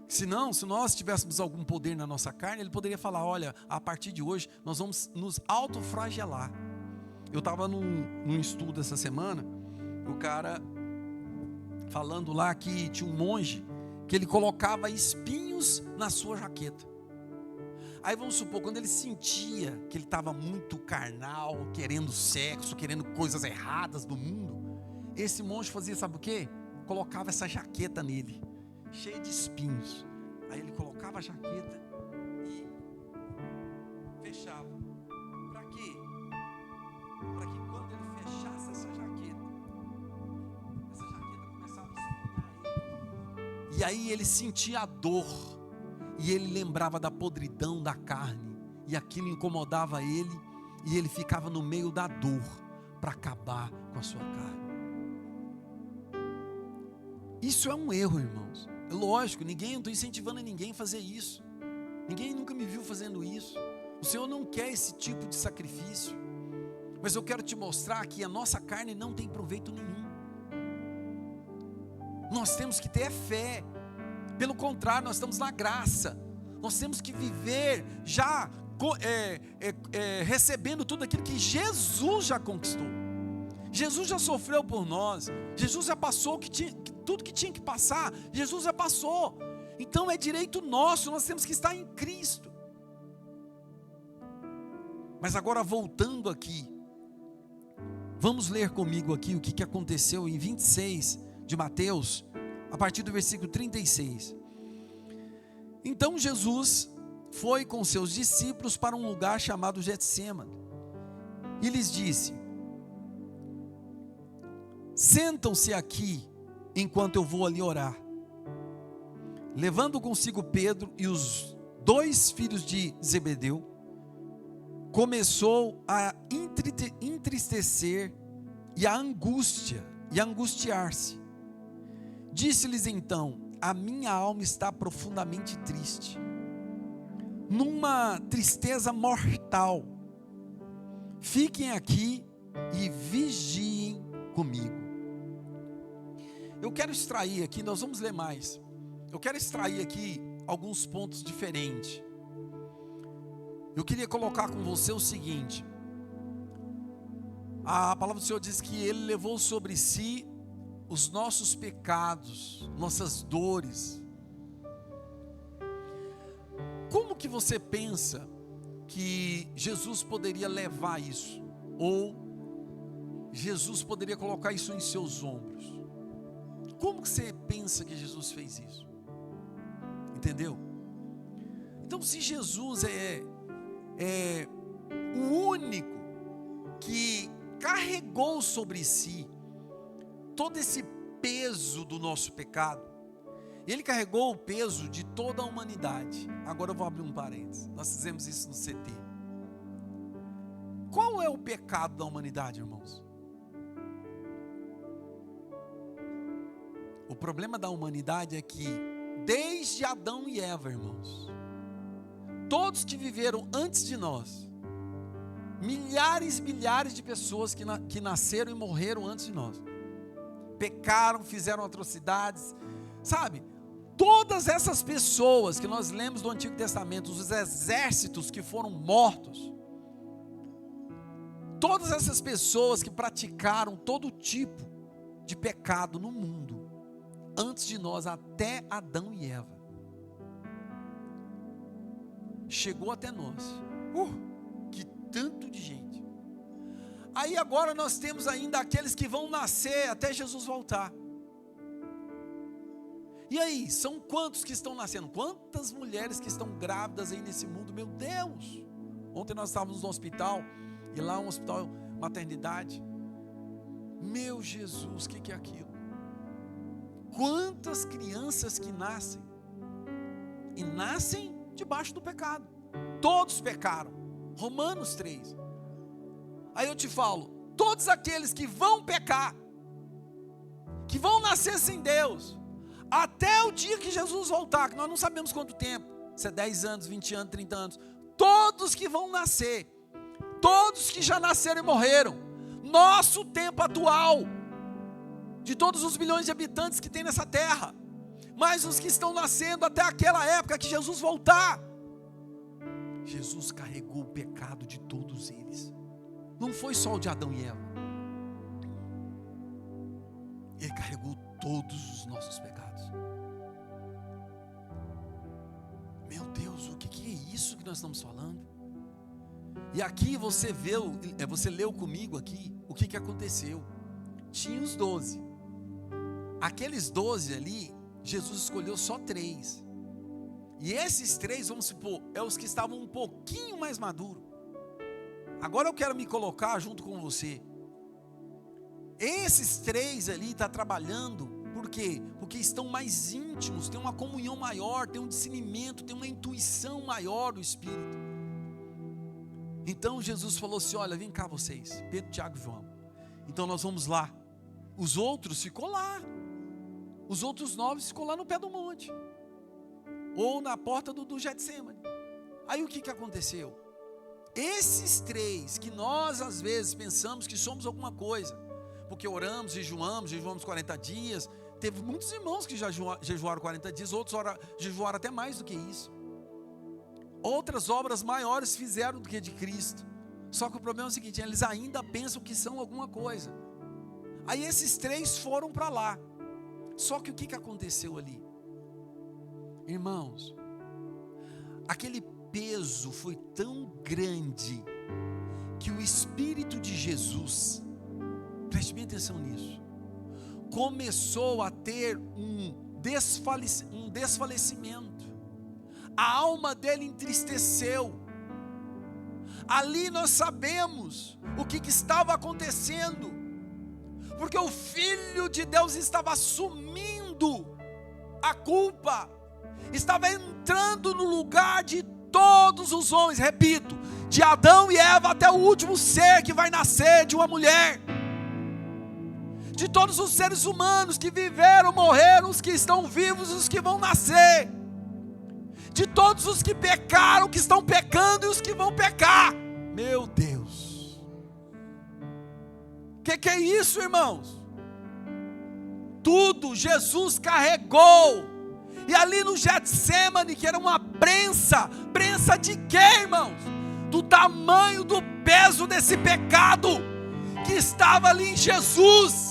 Senão, se nós tivéssemos algum poder na nossa carne, ele poderia falar: olha, a partir de hoje nós vamos nos autoflagelar. Eu estava num estudo essa semana, o cara falando lá que tinha um monge que ele colocava espinhos na sua jaqueta. Aí vamos supor, quando ele sentia que ele estava muito carnal, querendo sexo, querendo coisas erradas do mundo, esse monge fazia, sabe o quê? Colocava essa jaqueta nele, cheia de espinhos. Aí ele colocava a jaqueta e fechava. Para quê? Para que quando ele fechasse essa jaqueta começava a espinhar ele. E aí ele sentia a dor. e ele lembrava da podridão da carne, e aquilo incomodava ele, e ele ficava no meio da dor para acabar com a sua carne. Isso é um erro, irmãos. É lógico, eu não estou incentivando ninguém a fazer isso. Ninguém nunca me viu fazendo isso. O Senhor não quer esse tipo de sacrifício. Mas eu quero te mostrar que a nossa carne não tem proveito nenhum. Nós temos que ter fé. Pelo contrário, nós estamos na graça. Nós temos que viver já recebendo tudo aquilo que Jesus já conquistou. Jesus já sofreu por nós. Jesus já passou tudo que tinha que passar. Jesus já passou. Então é direito nosso. Nós temos que estar em Cristo. Mas agora voltando aqui, vamos ler comigo aqui o que aconteceu em 26 de Mateus, a partir do versículo 36. Então Jesus foi com seus discípulos para um lugar chamado Getsêmani e lhes disse: sentam-se aqui enquanto eu vou ali orar. Levando consigo Pedro e os 2 filhos de Zebedeu, começou a entristecer e a angustiar-se. Disse-lhes então: a minha alma está profundamente triste, numa tristeza mortal. Fiquem aqui e vigiem comigo. Eu quero extrair aqui, nós vamos ler mais. Eu quero extrair aqui alguns pontos diferentes. Eu queria colocar com você o seguinte: a palavra do Senhor diz que Ele levou sobre si os nossos pecados, nossas dores. Como que você pensa que Jesus poderia levar isso? Ou Jesus poderia colocar isso em seus ombros? Como que você pensa que Jesus fez isso? Entendeu? Então, se Jesus é o único que carregou sobre si todo esse peso do nosso pecado, Ele carregou o peso de toda a humanidade. Agora eu vou abrir um parênteses. Nós fizemos isso no CT. Qual é o pecado da humanidade, irmãos? O problema da humanidade é que desde Adão e Eva, irmãos, todos que viveram antes de nós, milhares e milhares de pessoas que nasceram e morreram antes de nós, pecaram, fizeram atrocidades, sabe? Todas essas pessoas que nós lemos do Antigo Testamento, os exércitos que foram mortos, todas essas pessoas que praticaram todo tipo de pecado no mundo, antes de nós, até Adão e Eva, chegou até nós. Que tanto de gente. Aí agora nós temos ainda aqueles que vão nascer até Jesus voltar. E aí, são quantos que estão nascendo? Quantas mulheres que estão grávidas aí nesse mundo? Meu Deus! Ontem nós estávamos no hospital, e lá um hospital, maternidade. Meu Jesus, o que é aquilo? Quantas crianças que nascem, e nascem debaixo do pecado. Todos pecaram. Romanos 3. Aí eu te falo, todos aqueles que vão pecar, que vão nascer sem Deus, até o dia que Jesus voltar, que nós não sabemos quanto tempo, se é 10 anos, 20 anos, 30 anos, todos que vão nascer, todos que já nasceram e morreram, nosso tempo atual, de todos os bilhões de habitantes que tem nessa terra, mas os que estão nascendo até aquela época que Jesus voltar, Jesus carregou o pecado de todos eles. Não foi só o de Adão e Eva. Ele carregou todos os nossos pecados. Meu Deus, o que é isso que nós estamos falando? E aqui você leu comigo aqui o que aconteceu. Tinha os 12. Aqueles 12 ali, Jesus escolheu só 3. E esses 3, vamos supor, é os que estavam um pouquinho mais maduros. Agora eu quero me colocar junto com você. Esses 3 ali estão trabalhando Por quê? Porque estão mais íntimos, tem uma comunhão maior, tem um discernimento, tem uma intuição maior do Espírito. Então Jesus falou assim: olha, vem cá vocês, Pedro, Tiago e João. Então nós vamos lá. Os outros ficou lá. Os outros 9 ficou lá no pé do monte. Ou na porta do Getsemane. Aí o que aconteceu? Esses 3 que nós às vezes pensamos que somos alguma coisa, porque oramos, jejuamos 40 dias. Teve muitos irmãos que já jejuaram 40 dias, outros jejuaram até mais do que isso. Outras obras maiores fizeram do que de Cristo. Só que o problema é o seguinte: eles ainda pensam que são alguma coisa. Aí esses 3 foram para lá. Só que o que aconteceu ali? Irmãos, aquele peso foi tão grande que o Espírito de Jesus, preste bem atenção nisso, começou a ter um desfalecimento. A alma dele entristeceu. Ali nós sabemos o que estava acontecendo, porque o Filho de Deus estava assumindo a culpa, estava entrando no lugar de todos os homens, repito, de Adão e Eva até o último ser que vai nascer de uma mulher, de todos os seres humanos que viveram, morreram, os que estão vivos, os que vão nascer, de todos os que pecaram, que estão pecando e os que vão pecar. Meu Deus, que é isso, irmãos? Tudo Jesus carregou. E ali no Getsemane, que era uma prensa de quê, irmãos? Do tamanho do peso desse pecado que estava ali em Jesus.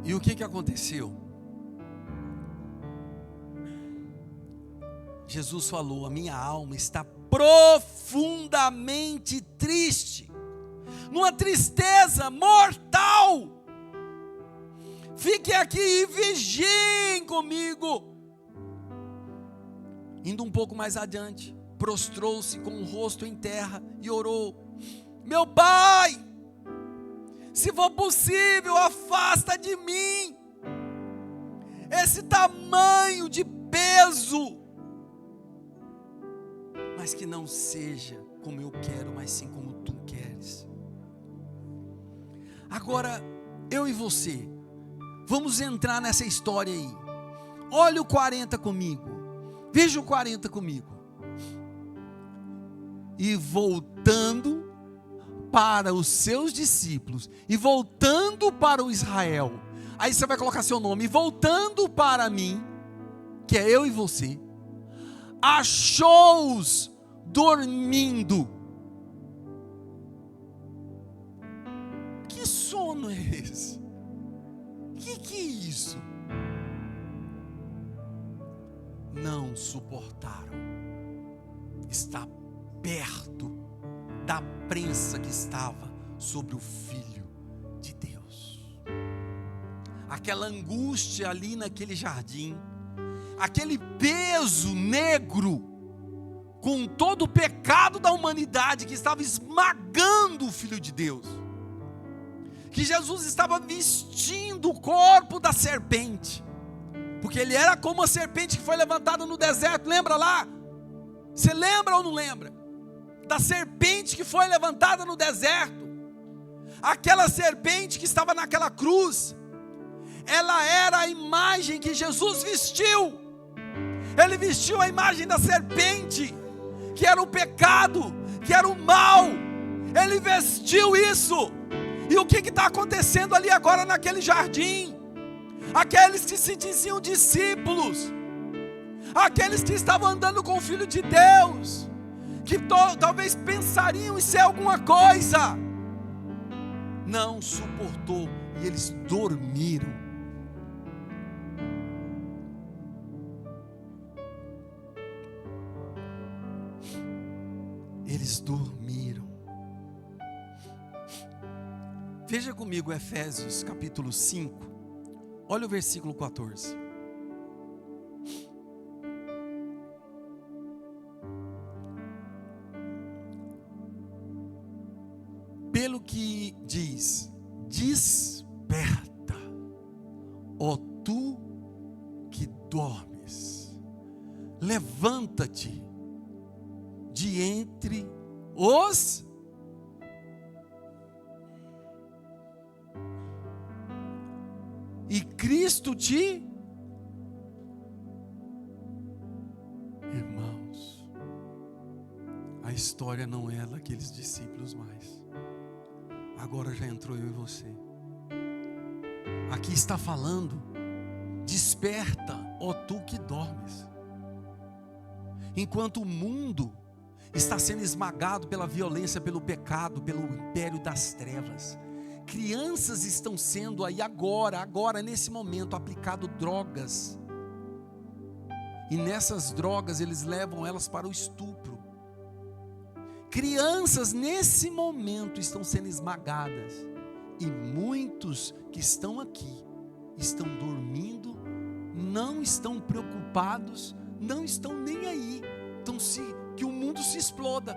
E o que aconteceu? Jesus falou: a minha alma está profundamente triste, numa tristeza mortal. Fiquem aqui e vigiem comigo. Indo um pouco mais adiante, prostrou-se com o rosto em terra e orou: meu Pai, se for possível, afasta de mim esse tamanho de peso, mas que não seja como eu quero, mas sim como tu queres. Agora, eu e você, vamos entrar nessa história aí. Olha o 40 comigo, veja o 40 comigo. E voltando para os seus discípulos, e voltando para o Israel, aí você vai colocar seu nome, e voltando para mim, que é eu e você, achou-os dormindo. Que sono é esse? Que é isso? Não suportaram estar perto da prensa que estava sobre o Filho de Deus. Aquela angústia ali naquele jardim, aquele peso negro, com todo o pecado da humanidade que estava esmagando o Filho de Deus, que Jesus estava vestindo o corpo da serpente, porque ele era como a serpente que foi levantada no deserto. Lembra lá? Você lembra ou não lembra? Da serpente que foi levantada no deserto. Aquela serpente que estava naquela cruz, ela era a imagem que Jesus vestiu. Ele vestiu a imagem da serpente, que era o pecado, que era o mal. Ele vestiu isso. E o que está acontecendo ali agora naquele jardim? Aqueles que se diziam discípulos, aqueles que estavam andando com o Filho de Deus, que talvez pensariam em ser alguma coisa, não suportou, e eles dormiram. eles dormiram. Veja comigo Efésios capítulo 5, olha o versículo 14. Pelo que diz: desperta, ó tu que dormes, levanta-te de entre os e Cristo te... Irmãos, a história não é daqueles discípulos mais. Agora já entrou eu e você. Aqui está falando: desperta, ó tu que dormes. Enquanto o mundo está sendo esmagado pela violência, pelo pecado, pelo império das trevas, crianças estão sendo aí agora nesse momento aplicado drogas, e nessas drogas eles levam elas para o estupro. Crianças nesse momento estão sendo esmagadas, e muitos que estão aqui estão dormindo, não estão preocupados, não estão nem aí, que o mundo se exploda.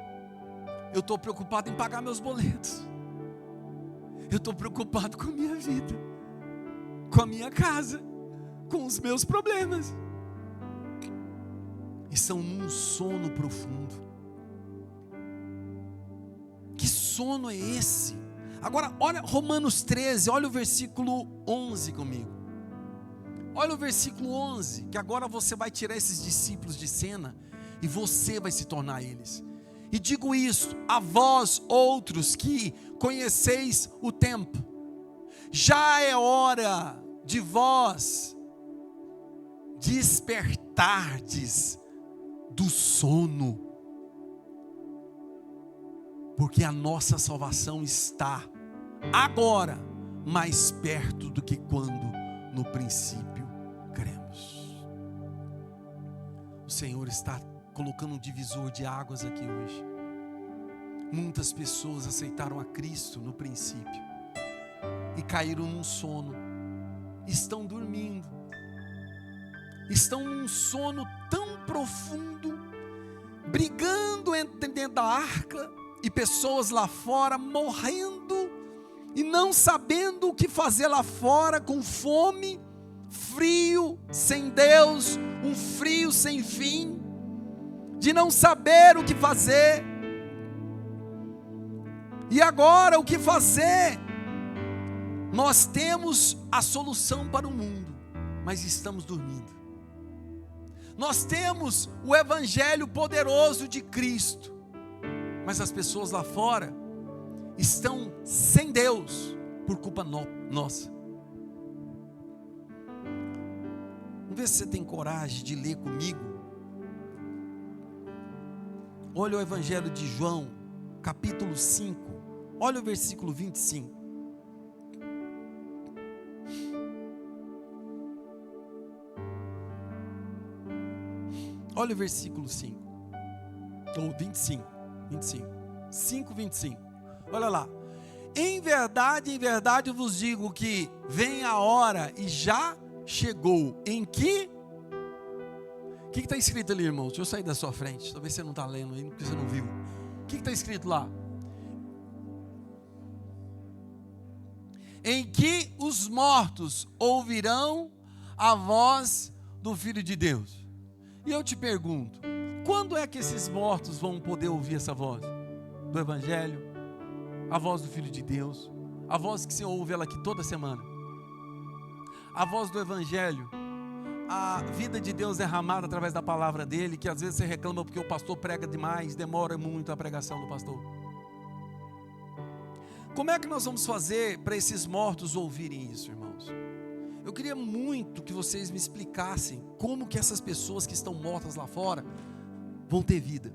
Eu estou preocupado em pagar meus boletos, eu estou preocupado com a minha vida, com a minha casa, com os meus problemas. Estão num sono profundo. Que sono é esse? Agora olha Romanos 13, olha o versículo 11 comigo. Olha o versículo 11, que agora você vai tirar esses discípulos de cena e você vai se tornar eles. E digo isso a vós outros que conheceis o tempo: já é hora de vós despertardes do sono, porque a nossa salvação está agora mais perto do que quando no princípio cremos. O Senhor está colocando um divisor de águas aqui hoje. Muitas pessoas aceitaram a Cristo no princípio e caíram num sono, estão dormindo, estão num sono tão profundo, brigando dentro da arca, e pessoas lá fora morrendo e não sabendo o que fazer lá fora, com fome, frio, sem Deus, um frio sem fim, de não saber o que fazer. E agora o que fazer? Nós temos a solução para o mundo, mas estamos dormindo. Nós temos o evangelho poderoso de Cristo, mas as pessoas lá fora estão sem Deus por culpa nossa. Vamos ver se você tem coragem de ler comigo. Olha o evangelho de João, capítulo 5, olha o versículo 25. Olha o versículo 5, ou 25, 5, 25, olha lá: em verdade eu vos digo que vem a hora e já chegou, em que... O que está escrito ali, irmão? Deixa eu sair da sua frente, talvez você não está lendo aí, porque você não viu. O que está escrito lá? Em que os mortos ouvirão a voz do Filho de Deus. E eu te pergunto, quando é que esses mortos vão poder ouvir essa voz? Do Evangelho, a voz do Filho de Deus, a voz que você ouve ela aqui toda semana, a voz do Evangelho, a vida de Deus derramada através da palavra dele, que às vezes você reclama porque o pastor prega demais, demora muito a pregação do pastor. Como é que nós vamos fazer para esses mortos ouvirem isso, irmãos? Eu queria muito que vocês me explicassem como que essas pessoas que estão mortas lá fora vão ter vida.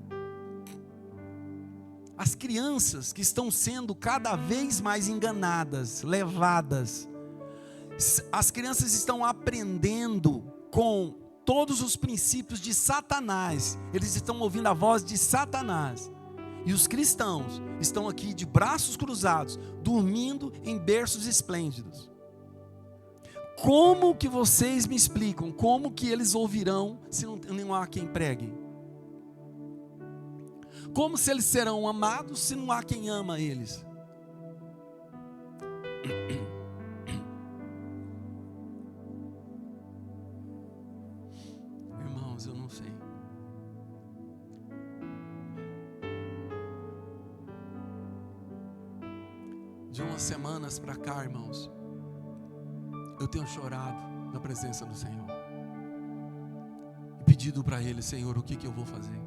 As crianças que estão sendo cada vez mais enganadas, levadas, as crianças estão aprendendo com todos os princípios de Satanás, eles estão ouvindo a voz de Satanás, E os cristãos estão aqui de braços cruzados, dormindo em berços esplêndidos. Como que vocês me explicam? Como que eles ouvirão se não há quem pregue? Como se eles serão amados se não há quem ama eles? Irmãos, eu não sei. De umas semanas para cá, irmãos, eu tenho chorado na presença do Senhor e pedido para Ele: Senhor, o que eu vou fazer?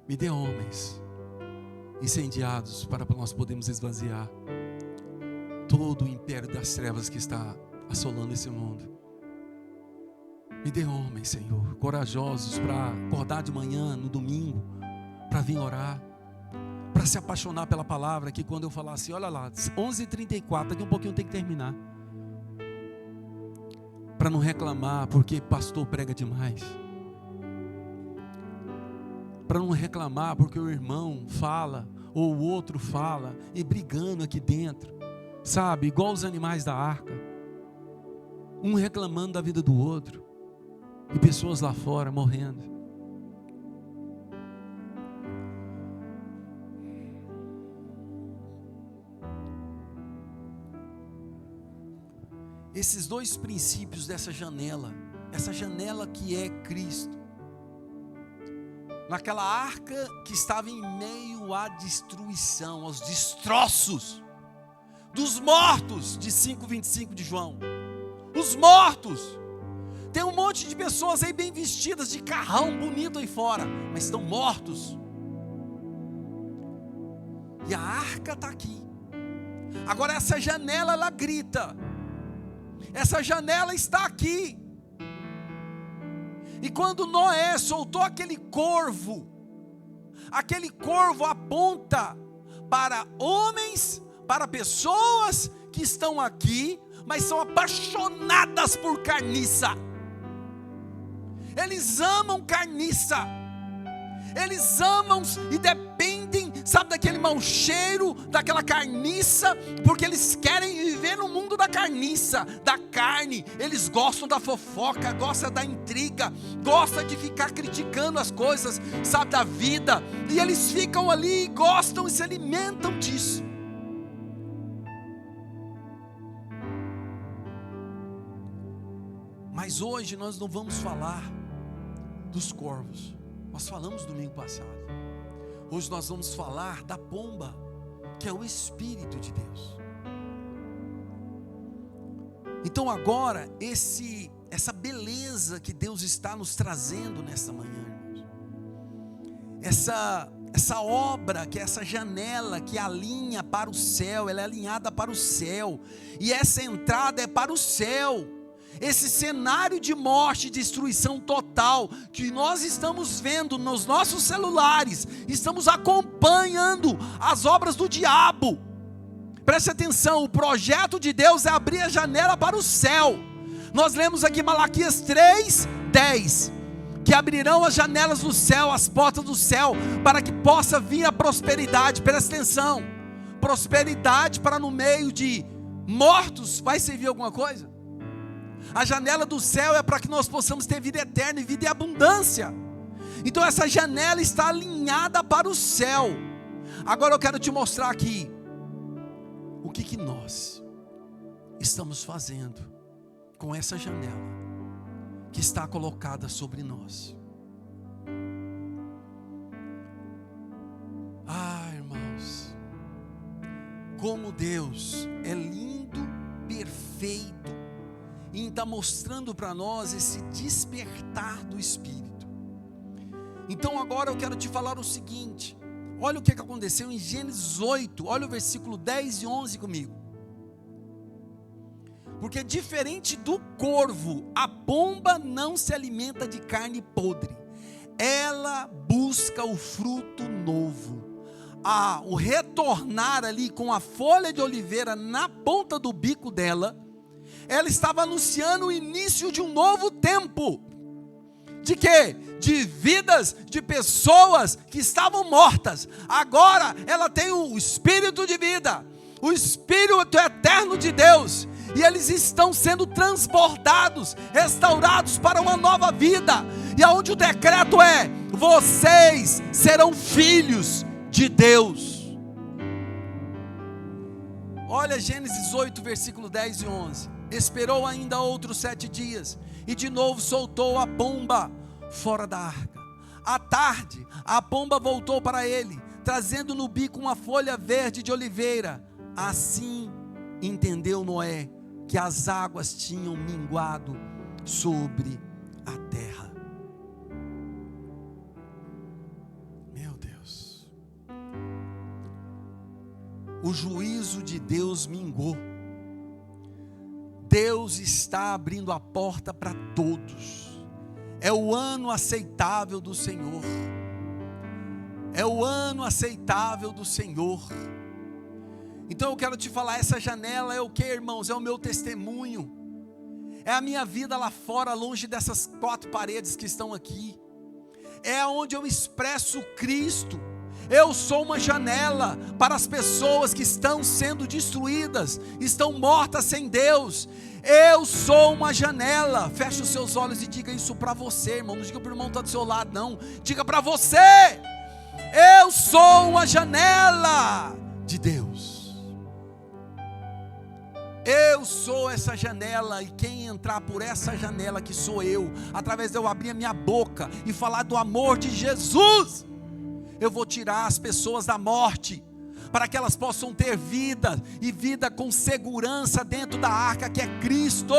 Me dê homens incendiados para nós podermos esvaziar todo o império das trevas que está assolando esse mundo. Me dê homens, Senhor, corajosos para acordar de manhã, no domingo, para vir orar, para se apaixonar pela palavra, que quando eu falar assim, olha lá, 11h34, daqui um pouquinho tem que terminar, para não reclamar porque pastor prega demais, para não reclamar porque o irmão fala, ou o outro fala, e brigando aqui dentro, sabe, igual os animais da arca, um reclamando da vida do outro, e pessoas lá fora morrendo. Esses dois princípios dessa janela, essa janela que é Cristo, naquela arca que estava em meio à destruição, aos destroços dos mortos, de 5:25 de João, os mortos. Tem um monte de pessoas aí bem vestidas, de carrão bonito aí fora, mas estão mortos. E a arca está aqui. Agora essa janela, ela grita. Essa janela está aqui. E quando Noé soltou aquele corvo aponta para homens, para pessoas que estão aqui, mas são apaixonadas por carniça. Eles amam carniça. Eles amam e dependem, sabe, daquele mau cheiro, daquela carniça, porque eles querem viver no mundo da carniça, da carne. Eles gostam da fofoca, gostam da intriga, gostam de ficar criticando as coisas, sabe, da vida. E eles ficam ali, gostam e se alimentam disso. Mas hoje nós não vamos falar dos corvos. Nós falamos domingo passado. Hoje nós vamos falar da pomba, que é o Espírito de Deus. Então agora, essa beleza que Deus está nos trazendo nesta manhã, irmãos, essa obra, que é essa janela que alinha para o céu, ela é alinhada para o céu, e essa entrada é para o céu. Esse cenário de morte e destruição total que nós estamos vendo nos nossos celulares, estamos acompanhando as obras do diabo. Preste atenção, o projeto de Deus é abrir a janela para o céu. Nós lemos aqui Malaquias 3:10, que abrirão as janelas do céu, as portas do céu, para que possa vir a prosperidade. Preste atenção, prosperidade para no meio de mortos vai servir alguma coisa? A janela do céu é para que nós possamos ter vida eterna e vida em abundância. Então essa janela está alinhada para o céu. Agora eu quero te mostrar aqui o que nós estamos fazendo com essa janela que está colocada sobre nós. Ah, irmãos, como Deus é lindo, perfeito, e está mostrando para nós esse despertar do Espírito. Então agora eu quero te falar o seguinte, olha o que aconteceu em Gênesis 8, olha o versículo 10 e 11 comigo. Porque diferente do corvo, a pomba não se alimenta de carne podre, ela busca o fruto novo. O retornar ali com a folha de oliveira na ponta do bico dela, ela estava anunciando o início de um novo tempo. De quê? De vidas de pessoas que estavam mortas. Agora ela tem o espírito de vida, o espírito eterno de Deus, e eles estão sendo transbordados, restaurados para uma nova vida. E aonde o decreto é: vocês serão filhos de Deus. Olha Gênesis 8, versículo 10 e 11. Esperou ainda outros 7 dias, e de novo soltou a pomba fora da arca. À tarde, a pomba voltou para ele, trazendo no bico uma folha verde de oliveira. Assim entendeu Noé que as águas tinham minguado sobre a terra. Meu Deus, o juízo de Deus mingou. Deus está abrindo a porta para todos. É o ano aceitável do Senhor. É o ano aceitável do Senhor. Então eu quero te falar, essa janela é o que, irmãos? É o meu testemunho. É a minha vida lá fora, longe dessas 4 paredes que estão aqui. É onde eu expresso Cristo. Eu sou uma janela para as pessoas que estão sendo destruídas, estão mortas sem Deus. Eu sou uma janela. Feche os seus olhos e diga isso para você, irmão. Não diga para o irmão que está do seu lado, não. Diga para você: eu sou uma janela de Deus. Eu sou essa janela, e quem entrar por essa janela, que sou eu, através de eu abrir a minha boca e falar do amor de Jesus, eu vou tirar as pessoas da morte, para que elas possam ter vida, e vida com segurança dentro da arca que é Cristo.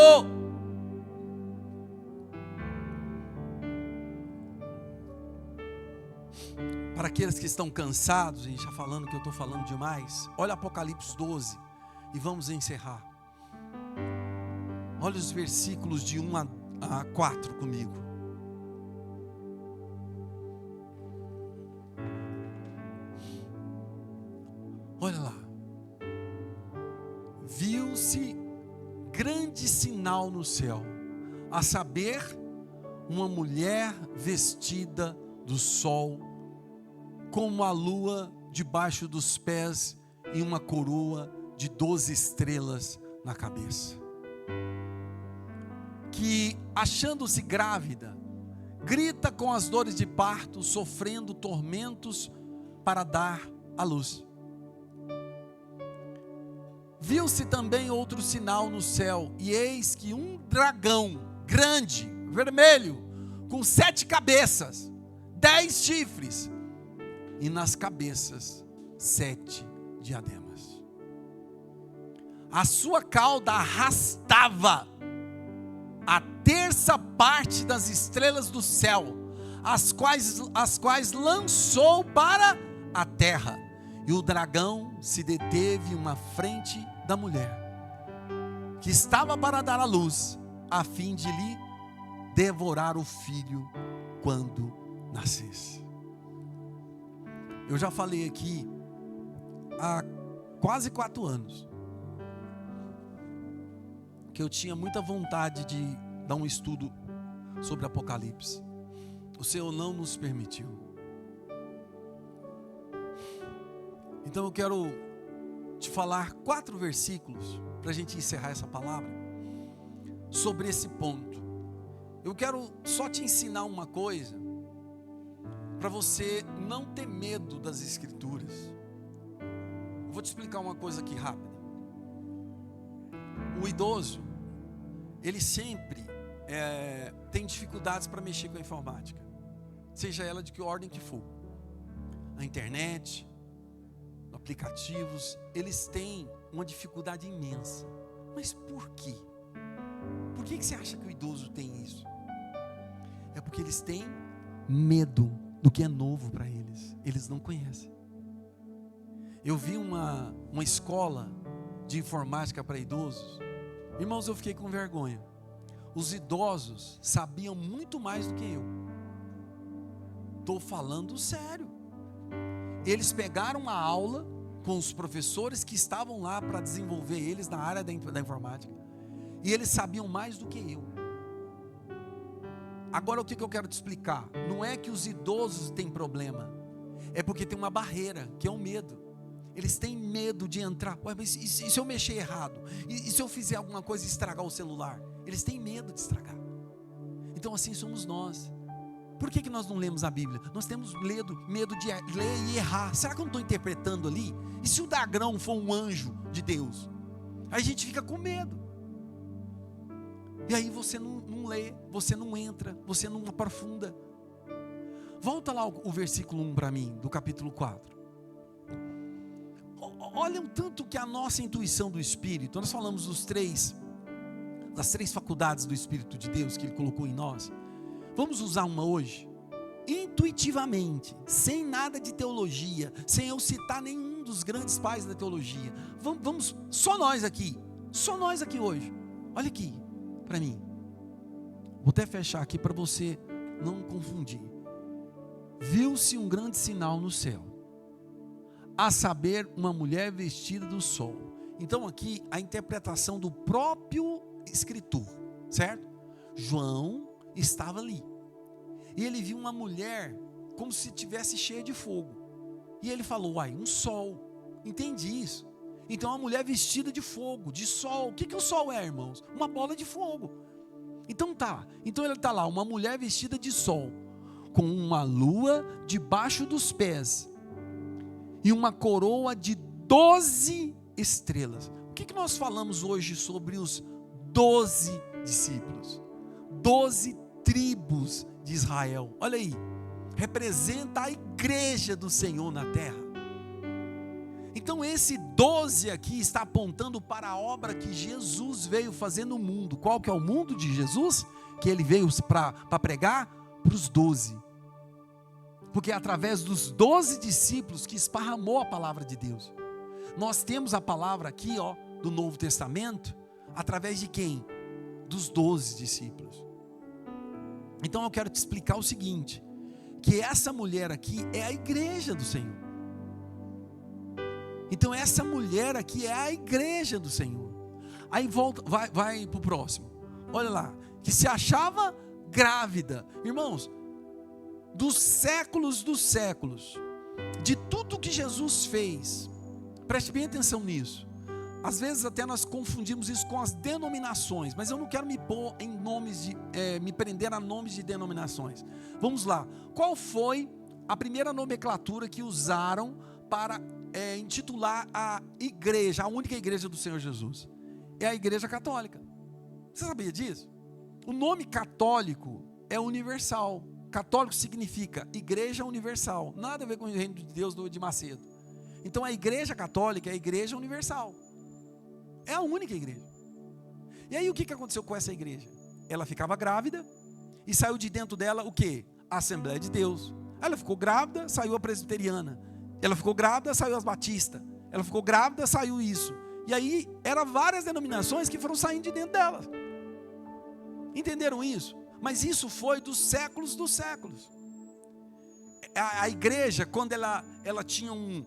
Para aqueles que estão cansados e já falando que eu estou falando demais, olha Apocalipse 12 e vamos encerrar. Olha os versículos de 1 a 4 comigo. Olha lá. Viu-se grande sinal no céu, a saber, uma mulher vestida do sol, como a lua debaixo dos pés, e uma coroa de 12 estrelas na cabeça. Que, achando-se grávida, grita com as dores de parto, sofrendo tormentos para dar à luz. Viu-se também outro sinal no céu, e eis que um dragão grande, vermelho, com 7 cabeças, 10 chifres, e nas cabeças 7 diademas. A sua cauda arrastava a terça parte das estrelas do céu, as quais lançou para a terra. E o dragão se deteve uma frente da mulher, que estava para dar à luz, a fim de lhe devorar o filho quando nascesse. Eu já falei aqui há quase 4 anos que eu tinha muita vontade de dar um estudo sobre Apocalipse. O Senhor não nos permitiu. Então eu quero te falar 4 versículos para a gente encerrar essa palavra sobre esse ponto. Eu quero só te ensinar uma coisa, para você não ter medo das Escrituras. Eu vou te explicar uma coisa aqui rápida. O idoso, ele sempre tem dificuldades para mexer com a informática, seja ela de que ordem que for. A internet, aplicativos, eles têm uma dificuldade imensa. Mas por quê? Por que você acha que o idoso tem isso? É porque eles têm medo do que é novo para eles. Eles não conhecem. Eu vi uma escola de informática para idosos. Irmãos, eu fiquei com vergonha. Os idosos sabiam muito mais do que eu. Estou falando sério. Eles pegaram uma aula com os professores que estavam lá para desenvolver eles na área da informática. E eles sabiam mais do que eu. Agora o que eu quero te explicar? Não é que os idosos têm problema, é porque tem uma barreira, que é o medo. Eles têm medo de entrar. Ué, mas e se eu mexer errado? E se eu fizer alguma coisa e estragar o celular? Eles têm medo de estragar. Então assim somos nós. Por que nós não lemos a Bíblia? Nós temos medo de ler e errar. Será que eu não estou interpretando ali? E se o dragão for um anjo de Deus? Aí a gente fica com medo. E aí você não lê, você não entra, você não aprofunda. Volta lá o versículo 1 para mim, do capítulo 4. Olha o tanto que a nossa intuição do Espírito, nós falamos das três faculdades do Espírito de Deus que Ele colocou em nós. Vamos usar uma hoje? Intuitivamente, sem nada de teologia, sem eu citar nenhum dos grandes pais da teologia. Vamos só nós aqui hoje. Olha aqui, para mim. Vou até fechar aqui para você não confundir. Viu-se um grande sinal no céu, a saber, uma mulher vestida do sol. Então aqui a interpretação do próprio escritor, certo? João estava ali, e ele viu uma mulher como se estivesse cheia de fogo, e ele falou, um sol, entendi isso. Então uma mulher vestida de fogo, de sol. O que o sol é, irmãos? Uma bola de fogo. Então ele está lá, uma mulher vestida de sol, com uma lua debaixo dos pés, e uma coroa de 12 estrelas. O que nós falamos hoje sobre os 12 discípulos? 12 tribos de Israel. Olha aí, representa a igreja do Senhor na terra. Então esse 12 aqui está apontando para a obra que Jesus veio fazer no mundo. Qual que é o mundo de Jesus? Que ele veio para pregar? Para os 12. Porque é através dos 12 discípulos que esparramou a palavra de Deus. Nós temos a palavra aqui, do Novo Testamento, através de quem? Dos 12 discípulos. Então eu quero te explicar o seguinte, que essa mulher aqui é a igreja do Senhor. Então essa mulher aqui é a igreja do Senhor. Aí volta, vai para o próximo. Olha lá, que se achava grávida. Irmãos, dos séculos, de tudo que Jesus fez, preste bem atenção nisso. Às vezes até nós confundimos isso com as denominações, mas eu não quero me pôr em me prender a nomes de denominações. Vamos lá, qual foi a primeira nomenclatura que usaram para intitular a igreja, a única igreja do Senhor Jesus? É a Igreja Católica. Você sabia disso? O nome católico é universal. Católico significa igreja universal, nada a ver com o reino de Deus de Macedo. Então a igreja católica é a igreja universal, é a única igreja. E aí o que aconteceu com essa igreja? Ela ficava grávida e saiu de dentro dela o quê? A Assembleia de Deus. Ela ficou grávida, saiu a presbiteriana. Ela ficou grávida, saiu as batistas. Ela ficou grávida, saiu isso. E aí eram várias denominações que foram saindo de dentro delas. Entenderam isso? Mas isso foi dos séculos dos séculos. A igreja, quando ela tinha um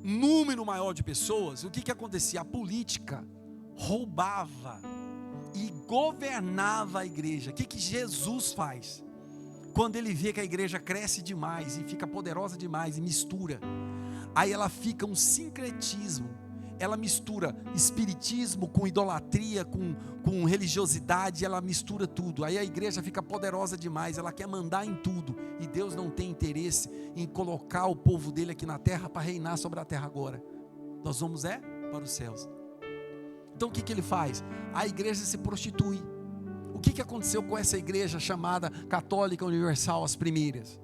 número maior de pessoas, o que acontecia? A política roubava e governava a igreja. O que Jesus faz? Quando ele vê que a igreja cresce demais e fica poderosa demais e mistura, aí ela fica um sincretismo. Ela mistura espiritismo com idolatria, com religiosidade, ela mistura tudo. Aí a igreja fica poderosa demais, ela quer mandar em tudo. E Deus não tem interesse em colocar o povo dele aqui na terra para reinar sobre a terra agora. Nós vamos para os céus. Então o que ele faz? A igreja se prostitui. O que aconteceu com essa igreja chamada Católica Universal, as primeiras?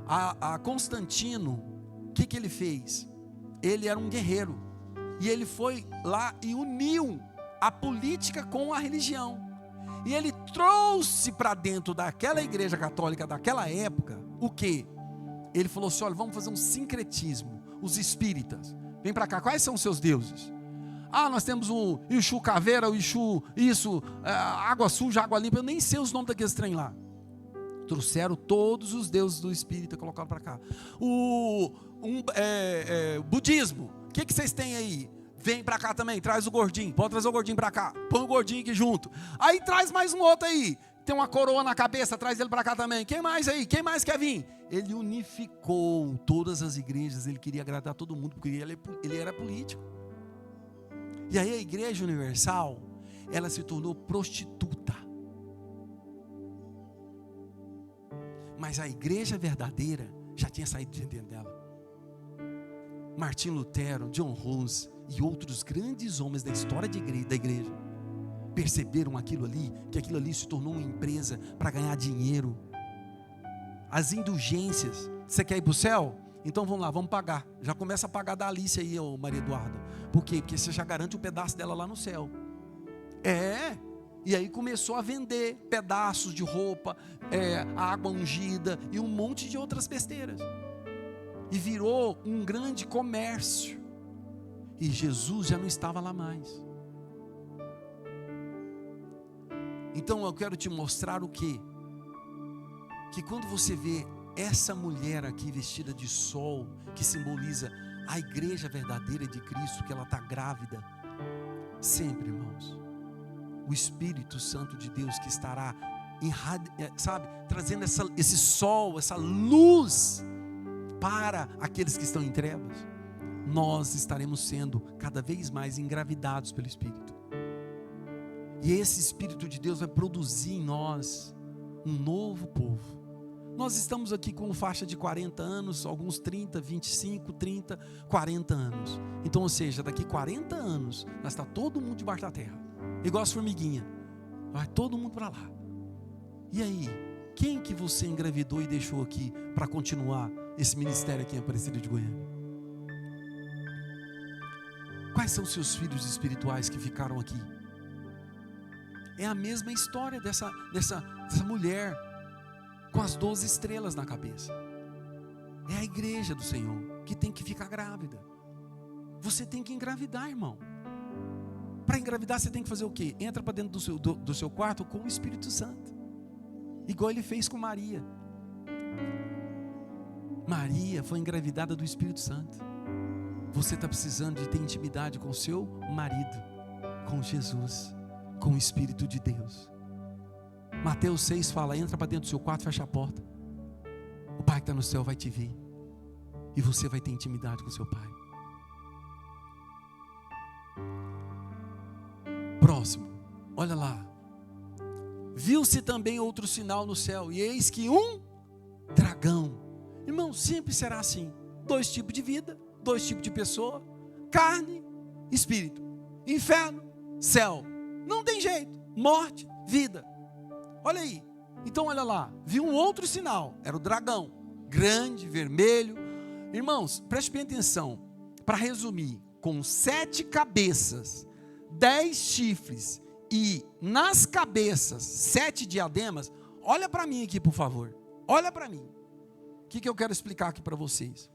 A Constantino, o que ele fez? Ele era um guerreiro. E ele foi lá e uniu a política com a religião. E ele trouxe para dentro daquela igreja católica daquela época, o quê? Ele falou assim, olha, vamos fazer um sincretismo. Os espíritas, vem para cá, quais são os seus deuses? Nós temos o Exu Caveira, o Exu isso, água suja, água limpa, eu nem sei os nomes daqueles trem lá. Trouxeram todos os deuses do espírita e colocaram para cá. Budismo, o que vocês têm aí? Vem para cá também, traz o gordinho, pode trazer o gordinho para cá, põe o gordinho aqui junto. Aí traz mais um outro aí, tem uma coroa na cabeça, traz ele para cá também. Quem mais aí? Quem mais quer vir? Ele unificou todas as igrejas, ele queria agradar todo mundo, porque ele era político. E aí a Igreja Universal, ela se tornou prostituta. Mas a igreja verdadeira já tinha saído de dentro dela. Martim Lutero, John Hus e outros grandes homens da história da igreja perceberam aquilo ali, que aquilo ali se tornou uma empresa para ganhar dinheiro. As indulgências. Você quer ir para o céu? Então vamos lá, vamos pagar. Já começa a pagar da Alice aí, ô Maria Eduarda. Por quê? Porque você já garante um pedaço dela lá no céu. E aí começou a vender pedaços de roupa, água ungida e um monte de outras besteiras. E virou um grande comércio. E Jesus já não estava lá mais. Então eu quero te mostrar o quê? Que quando você vê essa mulher aqui vestida de sol, que simboliza a igreja verdadeira de Cristo, que ela está grávida, sempre, irmãos, o Espírito Santo de Deus que estará, trazendo esse sol, essa luz para aqueles que estão em trevas, nós estaremos sendo cada vez mais engravidados pelo Espírito. E esse Espírito de Deus vai produzir em nós um novo povo. Nós estamos aqui com faixa de 40 anos, alguns 30, 25, 30, 40 anos. Então, ou seja, daqui 40 anos, nós está todo mundo debaixo da terra. Igual as formiguinhas. Vai todo mundo para lá. E aí, quem que você engravidou e deixou aqui para continuar esse ministério aqui em Aparecida de Goiânia? Quais são os seus filhos espirituais que ficaram aqui? É a mesma história dessa mulher com as 12 estrelas na cabeça. É a igreja do Senhor que tem que ficar grávida. Você tem que engravidar, irmão. Para engravidar você tem que fazer o quê? Entra para dentro do seu quarto com o Espírito Santo, igual ele fez com Maria. Maria foi engravidada do Espírito Santo. Você está precisando de ter intimidade com o seu marido, com Jesus, com o Espírito de Deus. Mateus 6 fala: entra para dentro do seu quarto, fecha a porta. O Pai que está no céu vai te ver, e você vai ter intimidade com o seu Pai. Próximo, olha lá. Viu-se também outro sinal no céu, e eis que um dragão. Irmão, sempre será assim. 2 tipos de vida, 2 tipos de pessoa: carne, espírito, inferno, céu. Não tem jeito, morte, vida. Olha aí, então olha lá, viu um outro sinal, era o dragão, grande, vermelho. Irmãos, preste bem atenção, para resumir, com 7 cabeças, 10 chifres e nas cabeças 7 diademas. Olha para mim aqui, por favor, olha para mim. O que eu quero explicar aqui para vocês?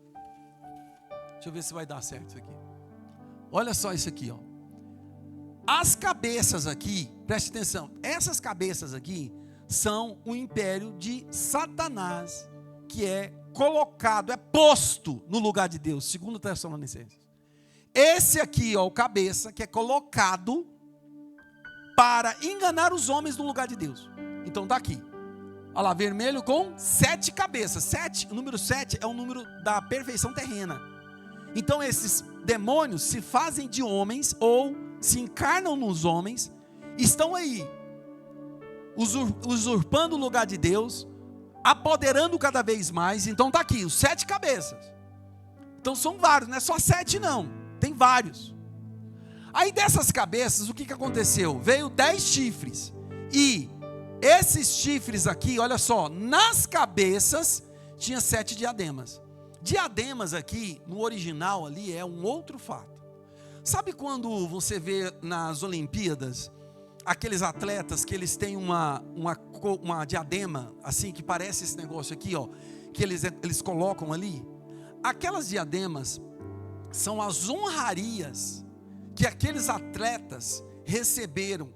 Deixa eu ver se vai dar certo isso aqui. Olha só isso aqui, ó. As cabeças aqui, preste atenção, essas cabeças aqui são o império de Satanás, que é colocado, é posto no lugar de Deus, segundo Tessalonicenses. Esse aqui, ó, o cabeça, que é colocado para enganar os homens no lugar de Deus. Então está aqui, olha lá, vermelho com 7 cabeças. O número 7 é o número da perfeição terrena. Então esses demônios se fazem de homens, ou se encarnam nos homens, estão aí, usurpando o lugar de Deus, apoderando cada vez mais. Então está aqui, os 7 cabeças. Então são vários, não é só 7 não, tem vários. Aí dessas cabeças, o que aconteceu? Veio 10 chifres, e esses chifres aqui, olha só, nas cabeças tinha 7 diademas. Diademas aqui, no original ali, é um outro fato. Sabe quando você vê nas Olimpíadas, aqueles atletas que eles têm uma diadema, assim, que parece esse negócio aqui, ó, que eles colocam ali? Aquelas diademas são as honrarias que aqueles atletas receberam,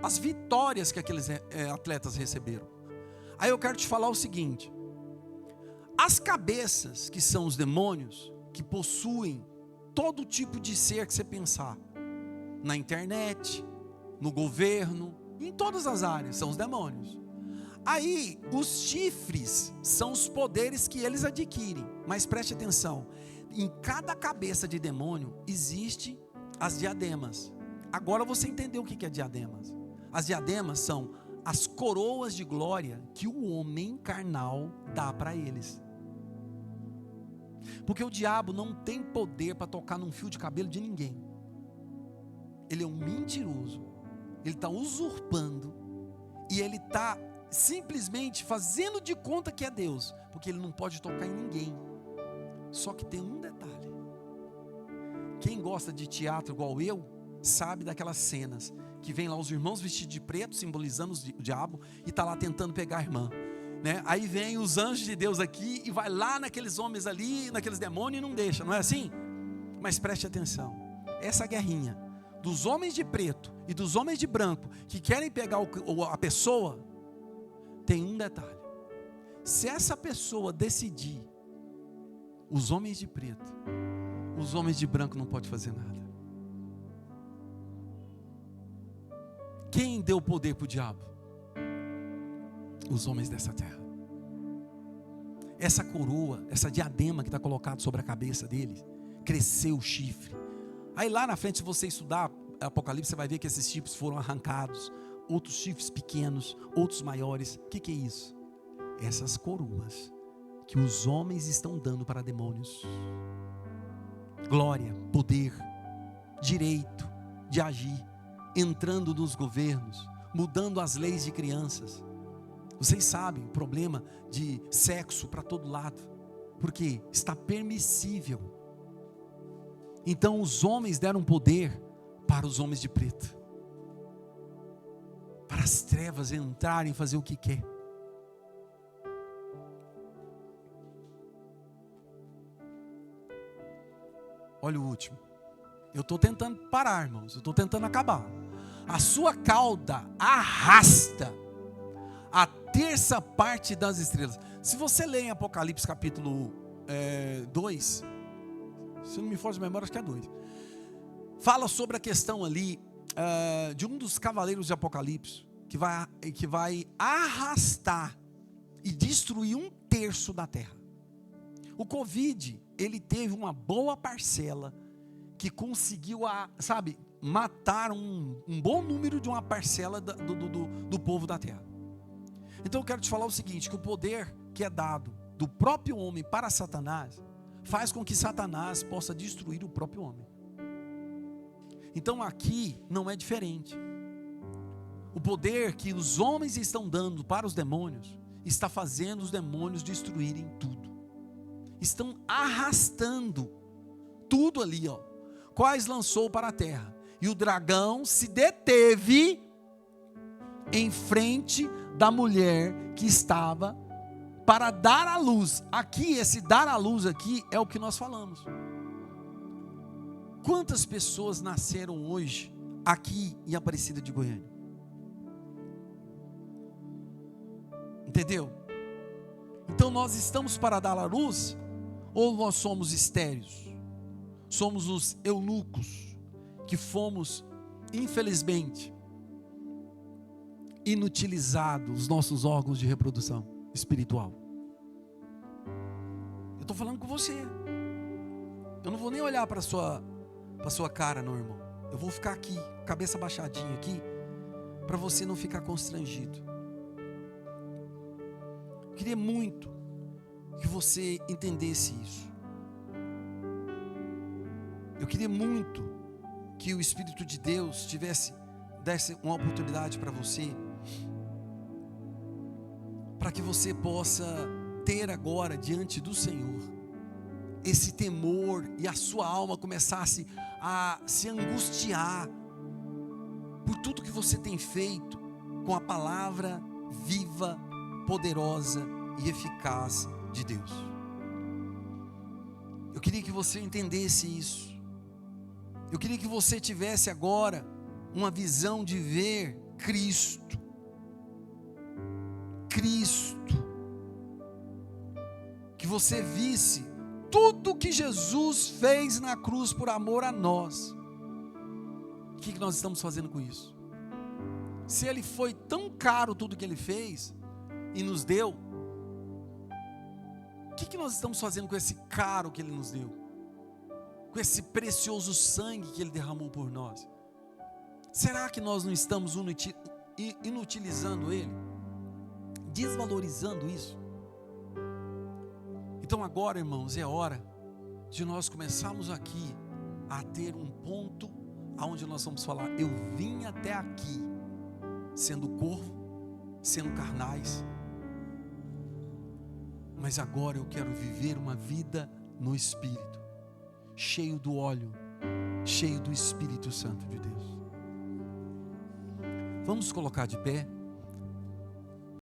as vitórias que aqueles atletas receberam. Aí eu quero te falar o seguinte: as cabeças, que são os demônios, que possuem todo tipo de ser que você pensar, na internet, no governo, Em todas as áreas, são os demônios. Aí, os chifres são os poderes que eles adquirem. Mas preste atenção, em cada cabeça de demônio existe as diademas. Agora você entendeu o que é diademas. As diademas são as coroas de glória que o homem carnal dá para eles. Porque o diabo não tem poder para tocar num fio de cabelo de ninguém. Ele é um mentiroso. Ele está usurpando. E ele está simplesmente fazendo de conta que é Deus. Porque ele não pode tocar em ninguém. Só que tem um detalhe. Quem gosta de teatro igual eu, sabe daquelas cenas que vem lá os irmãos vestidos de preto, simbolizando o diabo, e está lá tentando pegar a irmã, né? Aí vem os anjos de Deus aqui, e vai lá naqueles homens ali, naqueles demônios, e não deixa, não é assim? Mas preste atenção, essa guerrinha dos homens de preto e dos homens de branco, que querem pegar a pessoa, tem um detalhe: se essa pessoa decidir, os homens de preto, os homens de branco não podem fazer nada. Quem deu poder para o diabo? Os homens dessa terra. Essa coroa, essa diadema que está colocada sobre a cabeça deles, cresceu o chifre. Aí lá na frente, se você estudar Apocalipse, você vai ver que esses chifres foram arrancados. Outros chifres pequenos, outros maiores. O que é isso? Essas coroas que os homens estão dando para demônios. Glória, poder, direito de agir, entrando nos governos, mudando as leis de crianças. Vocês sabem o problema de sexo para todo lado, porque está permissível. Então os homens deram poder para os homens de preto, para as trevas entrarem e fazer o que quer. Olha o último. Eu estou tentando parar, irmãos. Eu estou tentando acabar. A sua cauda arrasta a terça parte das estrelas. Se você ler em Apocalipse capítulo 2, se não me for de memória, acho que é 2. Fala sobre a questão ali de um dos cavaleiros de Apocalipse que vai arrastar e destruir um terço da terra. O Covid, ele teve uma boa parcela que conseguiu, matar um bom número de uma parcela do povo da terra. Então eu quero te falar o seguinte, que o poder que é dado do próprio homem para Satanás, faz com que Satanás possa destruir o próprio homem. Então aqui não é diferente. O poder que os homens estão dando para os demônios, está fazendo os demônios destruírem tudo. Estão arrastando tudo ali, quais lançou para a terra. E o dragão se deteve em frente da mulher que estava para dar à luz. Aqui, esse dar à luz aqui é o que nós falamos. Quantas pessoas nasceram hoje aqui em Aparecida de Goiânia? Entendeu? Então nós estamos para dar à luz, ou nós somos estéreos? Somos os eunucos que fomos, infelizmente, inutilizados os nossos órgãos de reprodução espiritual. Eu estou falando com você. Eu não vou nem olhar para a sua cara, não, irmão. Eu vou ficar aqui, cabeça baixadinha aqui, para você não ficar constrangido. Eu queria muito que você entendesse isso. Eu queria muito que o Espírito de Deus desse uma oportunidade para você, para que você possa ter agora diante do Senhor esse temor e a sua alma começasse a se angustiar por tudo que você tem feito com a palavra viva, poderosa e eficaz de Deus. Eu queria que você entendesse isso. Eu queria que você tivesse agora uma visão de ver Cristo. Que você visse tudo que Jesus fez na cruz por amor a nós. O que nós estamos fazendo com isso? Se ele foi tão caro tudo que ele fez e nos deu, o que nós estamos fazendo com esse caro que ele nos deu? Com esse precioso sangue que ele derramou por nós? Será que nós não estamos inutilizando ele? Desvalorizando isso? Então agora, irmãos, é hora de nós começarmos aqui a ter um ponto onde nós vamos falar: eu vim até aqui sendo corvo, sendo carnais, mas agora eu quero viver uma vida no Espírito, cheio do óleo, cheio do Espírito Santo de Deus. Vamos colocar de pé.